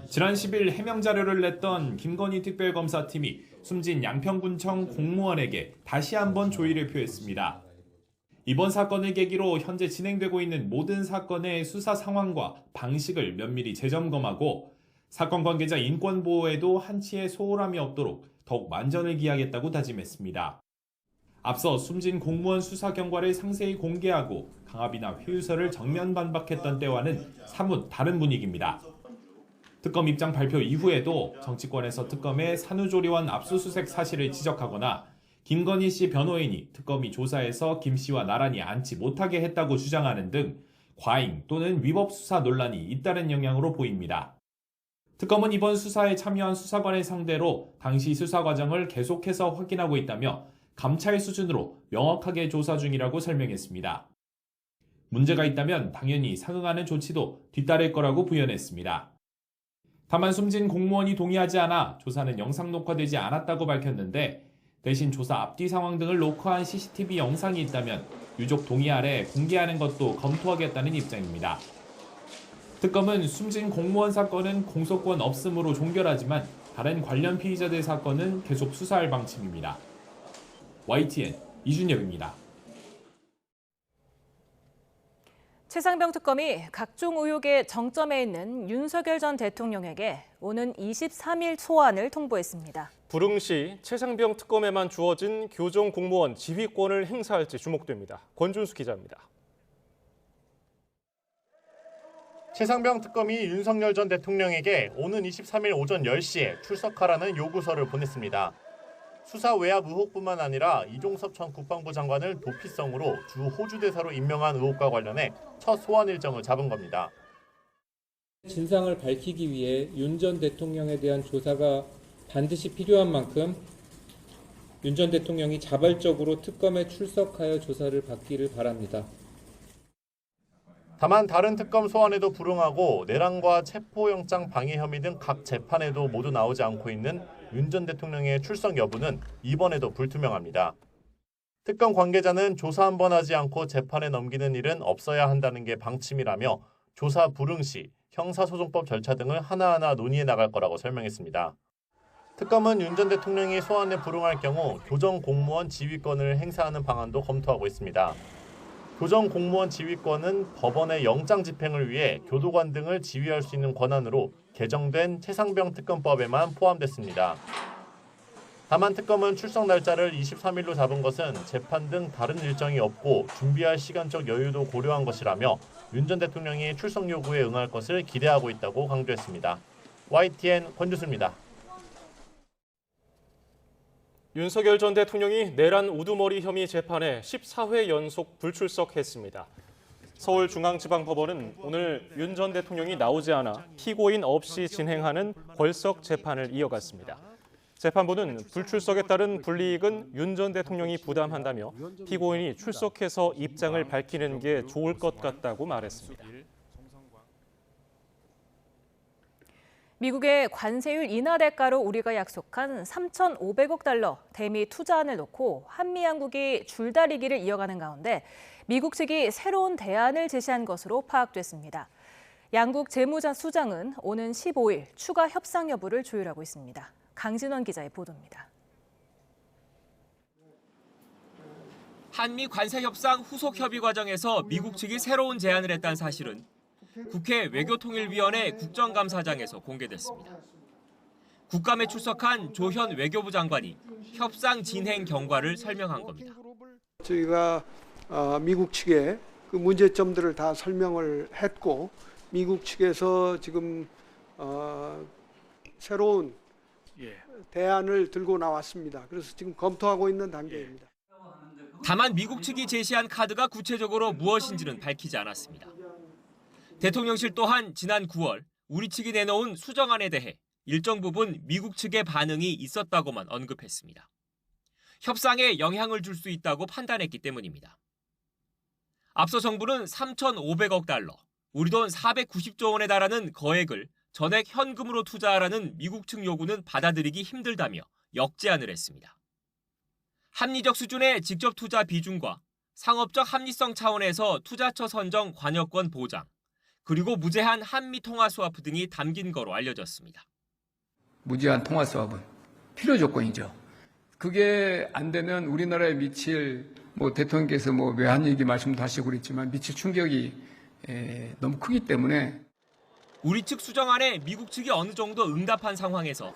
지난 10일 해명 자료를 냈던 김건희 특별검사팀이 숨진 양평군청 공무원에게 다시 한번 조의를 표했습니다. 이번 사건을 계기로 현재 진행되고 있는 모든 사건의 수사 상황과 방식을 면밀히 재점검하고 사건 관계자 인권 보호에도 한치의 소홀함이 없도록 더욱 만전을 기하겠다고 다짐했습니다. 앞서 숨진 공무원 수사 경과를 상세히 공개하고 강압이나 회유서를 정면 반박했던 때와는 사뭇 다른 분위기입니다. 특검 입장 발표 이후에도 정치권에서 특검의 산후조리원 압수수색 사실을 지적하거나 김건희 씨 변호인이 특검이 조사에서 김 씨와 나란히 앉지 못하게 했다고 주장하는 등 과잉 또는 위법 수사 논란이 잇따른 영향으로 보입니다. 특검은 이번 수사에 참여한 수사관을 상대로 당시 수사 과정을 계속해서 확인하고 있다며 감찰 수준으로 명확하게 조사 중이라고 설명했습니다. 문제가 있다면 당연히 상응하는 조치도 뒤따를 거라고 부연했습니다. 다만 숨진 공무원이 동의하지 않아 조사는 영상 녹화되지 않았다고 밝혔는데 대신 조사 앞뒤 상황 등을 녹화한 CCTV 영상이 있다면 유족 동의 아래 공개하는 것도 검토하겠다는 입장입니다. 특검은 숨진 공무원 사건은 공소권 없음으로 종결하지만 다른 관련 피의자들 사건은 계속 수사할 방침입니다. YTN 이준엽입니다. 최상병 특검이 각종 의혹의 정점에 있는 윤석열 전 대통령에게 오는 23일 소환을 통보했습니다. 불응시 최상병 특검에만 주어진 교정 공무원 지휘권을 행사할지 주목됩니다. 권준수 기자입니다. 최상병 특검이 윤석열 전 대통령에게 오는 23일 오전 10시에 출석하라는 요구서를 보냈습니다. 수사 외압 의혹뿐만 아니라 이종섭 전 국방부 장관을 도피성으로 주 호주 대사로 임명한 의혹과 관련해 첫 소환 일정을 잡은 겁니다. 진상을 밝히기 위해 윤 전 대통령에 대한 조사가 반드시 필요한 만큼 윤 전 대통령이 자발적으로 특검에 출석하여 조사를 받기를 바랍니다. 다만 다른 특검 소환에도 불응하고 내란과 체포영장 방해 혐의 등 각 재판에도 모두 나오지 않고 있는 윤 전 대통령의 출석 여부는 이번에도 불투명합니다. 특검 관계자는 조사 한 번 하지 않고 재판에 넘기는 일은 없어야 한다는 게 방침이라며 조사 불응 시 형사소송법 절차 등을 하나하나 논의해 나갈 거라고 설명했습니다. 특검은 윤 전 대통령이 소환에 불응할 경우 교정 공무원 지휘권을 행사하는 방안도 검토하고 있습니다. 교정 공무원 지휘권은 법원의 영장 집행을 위해 교도관 등을 지휘할 수 있는 권한으로 개정된 최상병 특검법에만 포함됐습니다. 다만 특검은 출석 날짜를 23일로 잡은 것은 재판 등 다른 일정이 없고 준비할 시간적 여유도 고려한 것이라며 윤 전 대통령이 출석 요구에 응할 것을 기대하고 있다고 강조했습니다. YTN 권주수입니다. 윤석열 전 대통령이 내란 우두머리 혐의 재판에 14회 연속 불출석했습니다. 서울중앙지방법원은 오늘 윤 전 대통령이 나오지 않아 피고인 없이 진행하는 벌석 재판을 이어갔습니다. 재판부는 불출석에 따른 불이익은 윤 전 대통령이 부담한다며 피고인이 출석해서 입장을 밝히는 게 좋을 것 같다고 말했습니다. 미국의 관세율 인하 대가로 우리가 약속한 3,500억 달러 대미 투자안을 놓고 한미 양국이 줄다리기를 이어가는 가운데 미국 측이 새로운 대안을 제시한 것으로 파악됐습니다. 양국 재무수장은 오는 15일 추가 협상 여부를 조율하고 있습니다. 강진원 기자의 보도입니다. 한미 관세 협상 후속 협의 과정에서 미국 측이 새로운 제안을 했다는 사실은 국회 외교통일위원회 국정감사장에서 공개됐습니다. 국감에 출석한 조현 외교부 장관이 협상 진행 경과를 설명한 겁니다. 저희가 미국 측에 그 문제점들을 다 설명을 했고 미국 측에서 지금 새로운 대안을 들고 나왔습니다. 그래서 지금 검토하고 있는 단계입니다. 다만 미국 측이 제시한 카드가 구체적으로 무엇인지는 밝히지 않았습니다. 대통령실 또한 지난 9월 우리 측이 내놓은 수정안에 대해 일정 부분 미국 측의 반응이 있었다고만 언급했습니다. 협상에 영향을 줄 수 있다고 판단했기 때문입니다. 앞서 정부는 3,500억 달러, 우리 돈 490조 원에 달하는 거액을 전액 현금으로 투자하라는 미국 측 요구는 받아들이기 힘들다며 역제안을 했습니다. 합리적 수준의 직접 투자 비중과 상업적 합리성 차원에서 투자처 선정 관여권 보장, 그리고 무제한 한미 통화 스와프 등이 담긴 거로 알려졌습니다. 무제한 통화 스와프는 필요 조건이죠. 그게 안 되면 우리나라에 미칠 대통령께서 외환 얘기 말씀도 하시고 그랬지만 미칠 충격이 너무 크기 때문에 우리 측 수정안에 미국 측이 어느 정도 응답한 상황에서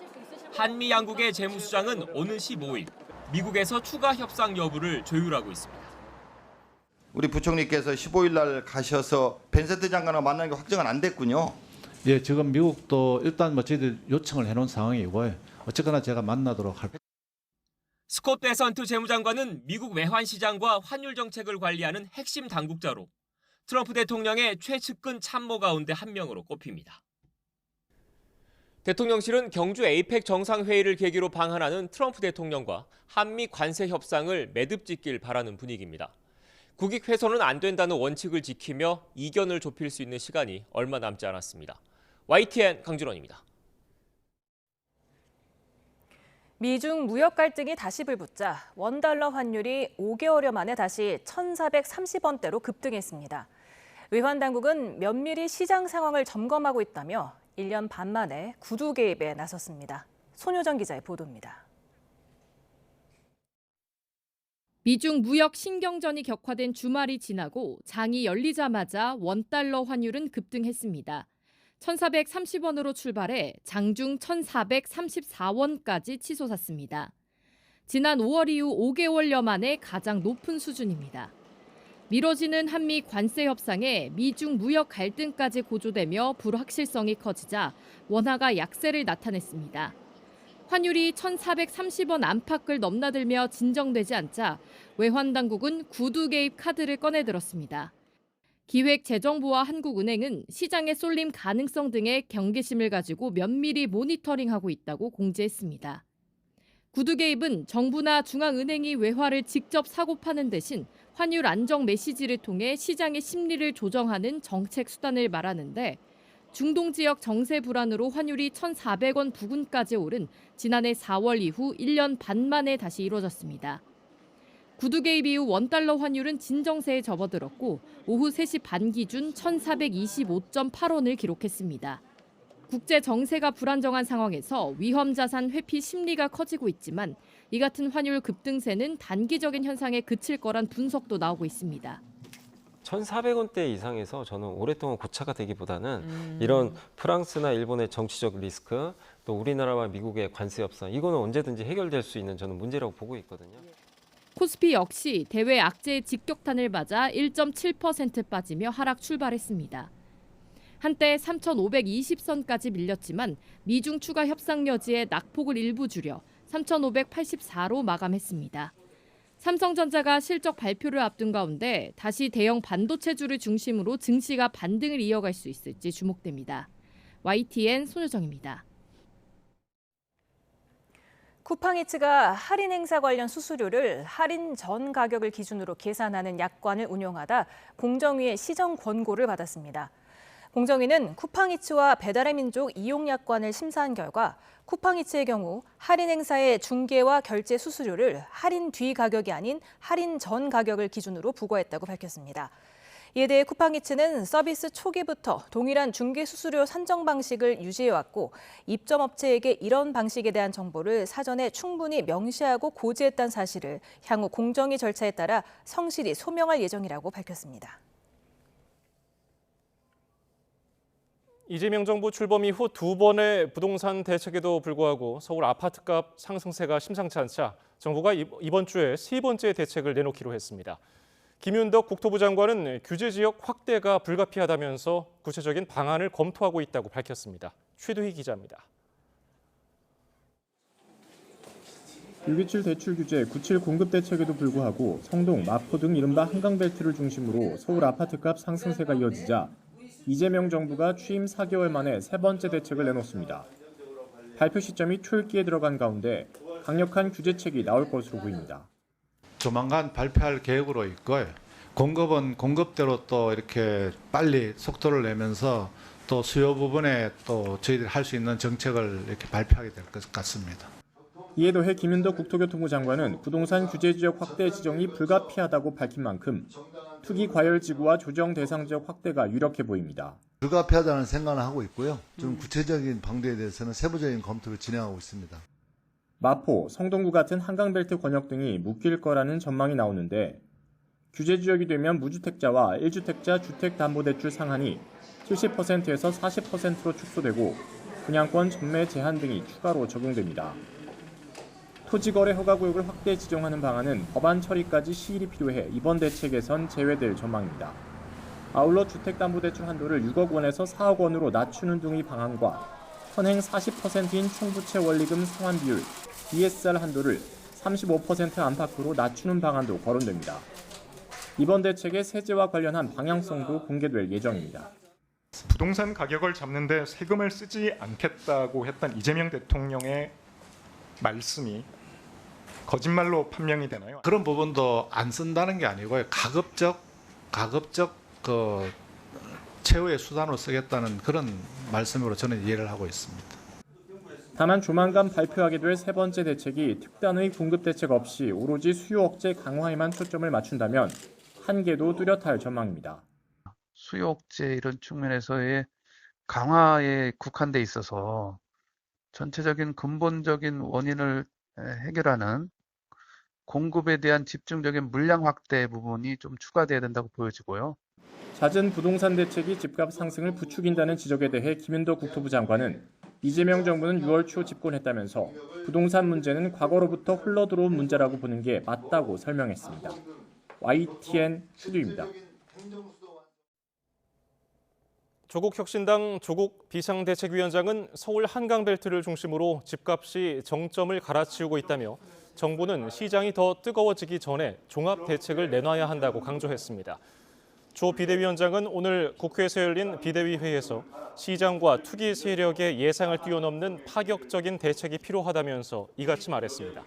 한미 양국의 재무수장은 오는 15일 미국에서 추가 협상 여부를 조율하고 있습니다. 우리 부총리께서 15일 날 가셔서 벤센트 장관과 만나는 게 확정은 안 됐군요. 예, 지금 미국도 일단 저희들 요청을 해놓은 상황이고요. 어쨌거나 제가 만나도록 할. 스콧 베선트 재무장관은 미국 외환시장과 환율 정책을 관리하는 핵심 당국자로 트럼프 대통령의 최측근 참모 가운데 한 명으로 꼽힙니다. 대통령실은 경주 에이펙 정상회의를 계기로 방한하는 트럼프 대통령과 한미 관세 협상을 매듭짓길 바라는 분위기입니다. 국익 훼손은 안 된다는 원칙을 지키며 이견을 좁힐 수 있는 시간이 얼마 남지 않았습니다. YTN 강준원입니다. 미중 무역 갈등이 다시 불붙자 원달러 환율이 5개월여 만에 다시 1,430원대로 급등했습니다. 외환 당국은 면밀히 시장 상황을 점검하고 있다며 1년 반 만에 구두 개입에 나섰습니다. 손효정 기자의 보도입니다. 미중 무역 신경전이 격화된 주말이 지나고 장이 열리자마자 원달러 환율은 급등했습니다. 1,430원으로 출발해 장중 1,434원까지 치솟았습니다. 지난 5월 이후 5개월여 만에 가장 높은 수준입니다. 미뤄지는 한미 관세 협상에 미중 무역 갈등까지 고조되며 불확실성이 커지자 원화가 약세를 나타냈습니다. 환율이 1,430원 안팎을 넘나들며 진정되지 않자 외환당국은 구두 개입 카드를 꺼내들었습니다. 기획재정부와 한국은행은 시장에 쏠림 가능성 등의 경계심을 가지고 면밀히 모니터링하고 있다고 공지했습니다. 구두 개입은 정부나 중앙은행이 외화를 직접 사고 파는 대신 환율 안정 메시지를 통해 시장의 심리를 조정하는 정책 수단을 말하는데 중동 지역 정세 불안으로 환율이 1,400원 부근까지 오른 지난해 4월 이후 1년 반 만에 다시 이뤄졌습니다. 구두 개입 이후 원달러 환율은 진정세에 접어들었고 오후 3시 반 기준 1,425.8원을 기록했습니다. 국제 정세가 불안정한 상황에서 위험 자산 회피 심리가 커지고 있지만 이 같은 환율 급등세는 단기적인 현상에 그칠 거란 분석도 나오고 있습니다. 1,400원대 이상에서 저는 오랫동안 고차가 되기보다는 이런 프랑스나 일본의 정치적 리스크, 또 우리나라와 미국의 관세 협상, 이거는 언제든지 해결될 수 있는 저는 문제라고 보고 있거든요. 코스피 역시 대외 악재의 직격탄을 맞아 1.7% 빠지며 하락 출발했습니다. 한때 3,520선까지 밀렸지만 미중 추가 협상 여지에 낙폭을 일부 줄여 3,584로 마감했습니다. 삼성전자가 실적 발표를 앞둔 가운데 다시 대형 반도체주를 중심으로 증시가 반등을 이어갈 수 있을지 주목됩니다. YTN 손효정입니다. 쿠팡이츠가 할인 행사 관련 수수료를 할인 전 가격을 기준으로 계산하는 약관을 운영하다 공정위의 시정 권고를 받았습니다. 공정위는 쿠팡이츠와 배달의 민족 이용 약관을 심사한 결과 쿠팡이츠의 경우 할인 행사의 중개와 결제 수수료를 할인 뒤 가격이 아닌 할인 전 가격을 기준으로 부과했다고 밝혔습니다. 이에 대해 쿠팡이츠는 서비스 초기부터 동일한 중개 수수료 산정 방식을 유지해왔고 입점업체에게 이런 방식에 대한 정보를 사전에 충분히 명시하고 고지했다는 사실을 향후 공정위 절차에 따라 성실히 소명할 예정이라고 밝혔습니다. 이재명 정부 출범 이후 두 번의 부동산 대책에도 불구하고 서울 아파트값 상승세가 심상치 않자 정부가 이번 주에 세 번째 대책을 내놓기로 했습니다. 김윤덕 국토부 장관은 규제 지역 확대가 불가피하다면서 구체적인 방안을 검토하고 있다고 밝혔습니다. 최두희 기자입니다. 6.27 대출 규제 9.7 공급 대책에도 불구하고 성동, 마포 등 이른바 한강벨트를 중심으로 서울 아파트값 상승세가 이어지자 이재명 정부가 취임 4개월 만에 세 번째 대책을 내놓습니다. 발표 시점이 초읽기에 들어간 가운데 강력한 규제책이 나올 것으로 보입니다. 조만간 발표할 계획으로 있고요. 공급은 공급대로 또 이렇게 빨리 속도를 내면서 또 수요 부분에 또 저희들이 할 수 있는 정책을 이렇게 발표하게 될 것 같습니다. 이에 더해 김윤덕 국토교통부 장관은 부동산 규제 지역 확대 지정이 불가피하다고 밝힌 만큼 투기 과열 지구와 조정 대상 지역 확대가 유력해 보입니다. 불가피하다는 생각을 하고 있고요. 좀 구체적인 방도에 대해서는 세부적인 검토를 진행하고 있습니다. 마포, 성동구 같은 한강벨트 권역 등이 묶일 거라는 전망이 나오는데 규제 지역이 되면 무주택자와 1주택자 주택담보대출 상한이 70%에서 40%로 축소되고 분양권 전매 제한 등이 추가로 적용됩니다. 토지거래 허가구역을 확대 지정하는 방안은 법안 처리까지 시일이 필요해 이번 대책에선 제외될 전망입니다. 아울러 주택담보대출 한도를 6억 원에서 4억 원으로 낮추는 등의 방안과 현행 40%인 총부채 원리금 상환 비율 DSR 한도를 35% 안팎으로 낮추는 방안도 거론됩니다. 이번 대책의 세제와 관련한 방향성도 공개될 예정입니다. 부동산 가격을 잡는 데 세금을 쓰지 않겠다고 했던 이재명 대통령의 말씀이 거짓말로 판명이 되나요? 그런 부분도 안 쓴다는 게 아니고요. 가급적 그 최후의 수단으로 쓰겠다는 그런 말씀으로 저는 이해를 하고 있습니다. 다만 조만간 발표하게 될 세 번째 대책이 특단의 공급 대책 없이 오로지 수요 억제 강화에만 초점을 맞춘다면 한계도 뚜렷할 전망입니다. 수요 억제 이런 측면에서의 강화에 국한돼 있어서 전체적인 근본적인 원인을 해결하는 공급에 대한 집중적인 물량 확대 부분이 좀 추가돼야 된다고 보여지고요. 잦은 부동산 대책이 집값 상승을 부추긴다는 지적에 대해 김윤덕 국토부 장관은 이재명 정부는 6월 초 집권했다면서 부동산 문제는 과거로부터 흘러들어온 문제라고 보는 게 맞다고 설명했습니다. YTN 최두입니다. 조국혁신당 조국 비상대책위원장은 서울 한강벨트를 중심으로 집값이 정점을 갈아치우고 있다며 정부는 시장이 더 뜨거워지기 전에 종합대책을 내놔야 한다고 강조했습니다. 조 비대위원장은 오늘 국회에서 열린 비대위 회의에서 시장과 투기 세력의 예상을 뛰어넘는 파격적인 대책이 필요하다면서 이같이 말했습니다.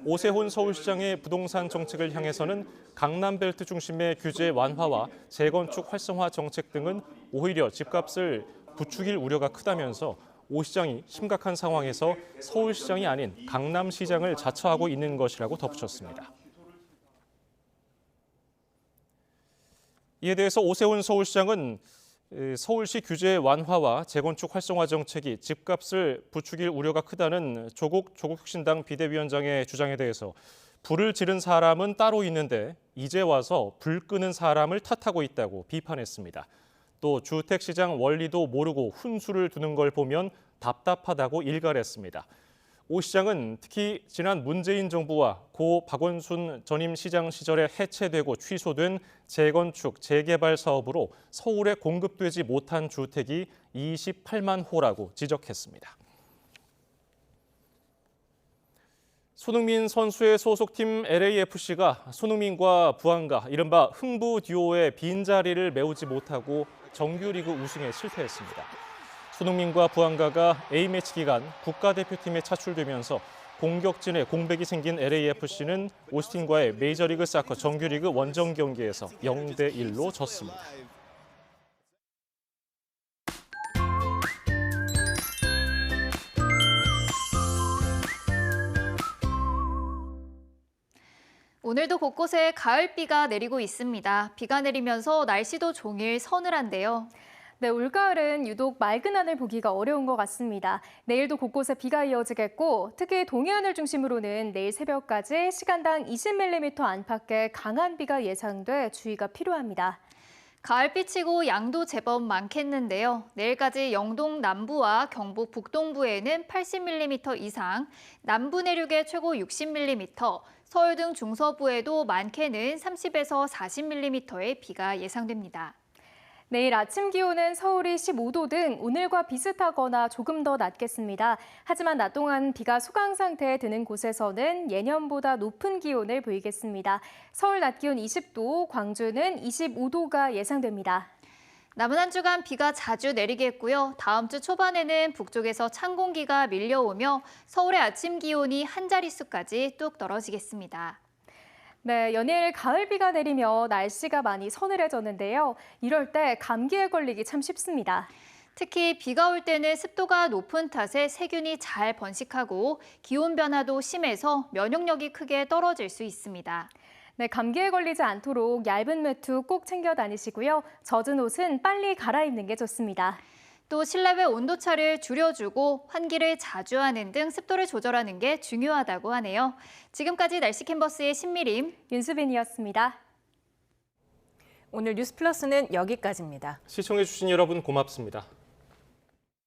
오세훈 서울시장의 부동산 정책을 향해서는 강남벨트 중심의 규제 완화와 재건축 활성화 정책 등은 오히려 집값을 부추길 우려가 크다면서 오 시장이 심각한 상황에서 서울시장이 아닌 강남시장을 자처하고 있는 것이라고 덧붙였습니다. 이에 대해서 오세훈 서울시장은 서울시 규제 완화와 재건축 활성화 정책이 집값을 부추길 우려가 크다는 조국혁신당 비대위원장의 주장에 대해서 불을 지른 사람은 따로 있는데 이제 와서 불 끄는 사람을 탓하고 있다고 비판했습니다. 또 주택시장 원리도 모르고 훈수를 두는 걸 보면 답답하다고 일갈했습니다. 오 시장은 특히 지난 문재인 정부와 고 박원순 전임 시장 시절에 해체되고 취소된 재건축, 재개발 사업으로 서울에 공급되지 못한 주택이 28만 호라고 지적했습니다. 손흥민 선수의 소속팀 LAFC가 손흥민과 부안가, 이른바 흥부 듀오의 빈자리를 메우지 못하고 정규리그 우승에 실패했습니다. 손흥민과 부안가가 A매치 기간 국가대표팀에 차출되면서 공격진에 공백이 생긴 LAFC는 오스틴과의 메이저리그 사커 정규리그 원정 경기에서 0대1로 졌습니다. 오늘도 곳곳에 가을비가 내리고 있습니다. 비가 내리면서 날씨도 종일 서늘한데요. 네, 올가을은 유독 맑은 하늘 보기가 어려운 것 같습니다. 내일도 곳곳에 비가 이어지겠고 특히 동해안을 중심으로는 내일 새벽까지 시간당 20mm 안팎의 강한 비가 예상돼 주의가 필요합니다. 가을비치고 양도 제법 많겠는데요. 내일까지 영동 남부와 경북 북동부에는 80mm 이상, 남부 내륙에 최고 60mm, 서울 등 중서부에도 많게는 30에서 40mm의 비가 예상됩니다. 내일 아침 기온은 서울이 15도 등 오늘과 비슷하거나 조금 더 낮겠습니다. 하지만 낮 동안 비가 소강 상태에 드는 곳에서는 예년보다 높은 기온을 보이겠습니다. 서울 낮 기온 20도, 광주는 25도가 예상됩니다. 남은 한 주간 비가 자주 내리겠고요. 다음 주 초반에는 북쪽에서 찬 공기가 밀려오며 서울의 아침 기온이 한 자릿수까지 뚝 떨어지겠습니다. 네, 연일 가을비가 내리며 날씨가 많이 서늘해졌는데요. 이럴 때 감기에 걸리기 참 쉽습니다. 특히 비가 올 때는 습도가 높은 탓에 세균이 잘 번식하고 기온 변화도 심해서 면역력이 크게 떨어질 수 있습니다. 네, 감기에 걸리지 않도록 얇은 외투 꼭 챙겨 다니시고요. 젖은 옷은 빨리 갈아입는 게 좋습니다. 또 실내외 온도차를 줄여주고 환기를 자주 하는 등 습도를 조절하는 게 중요하다고 하네요. 지금까지 날씨 캔버스의 신미림, 윤수빈이었습니다. 오늘 뉴스플러스는 여기까지입니다. 시청해주신 여러분 고맙습니다.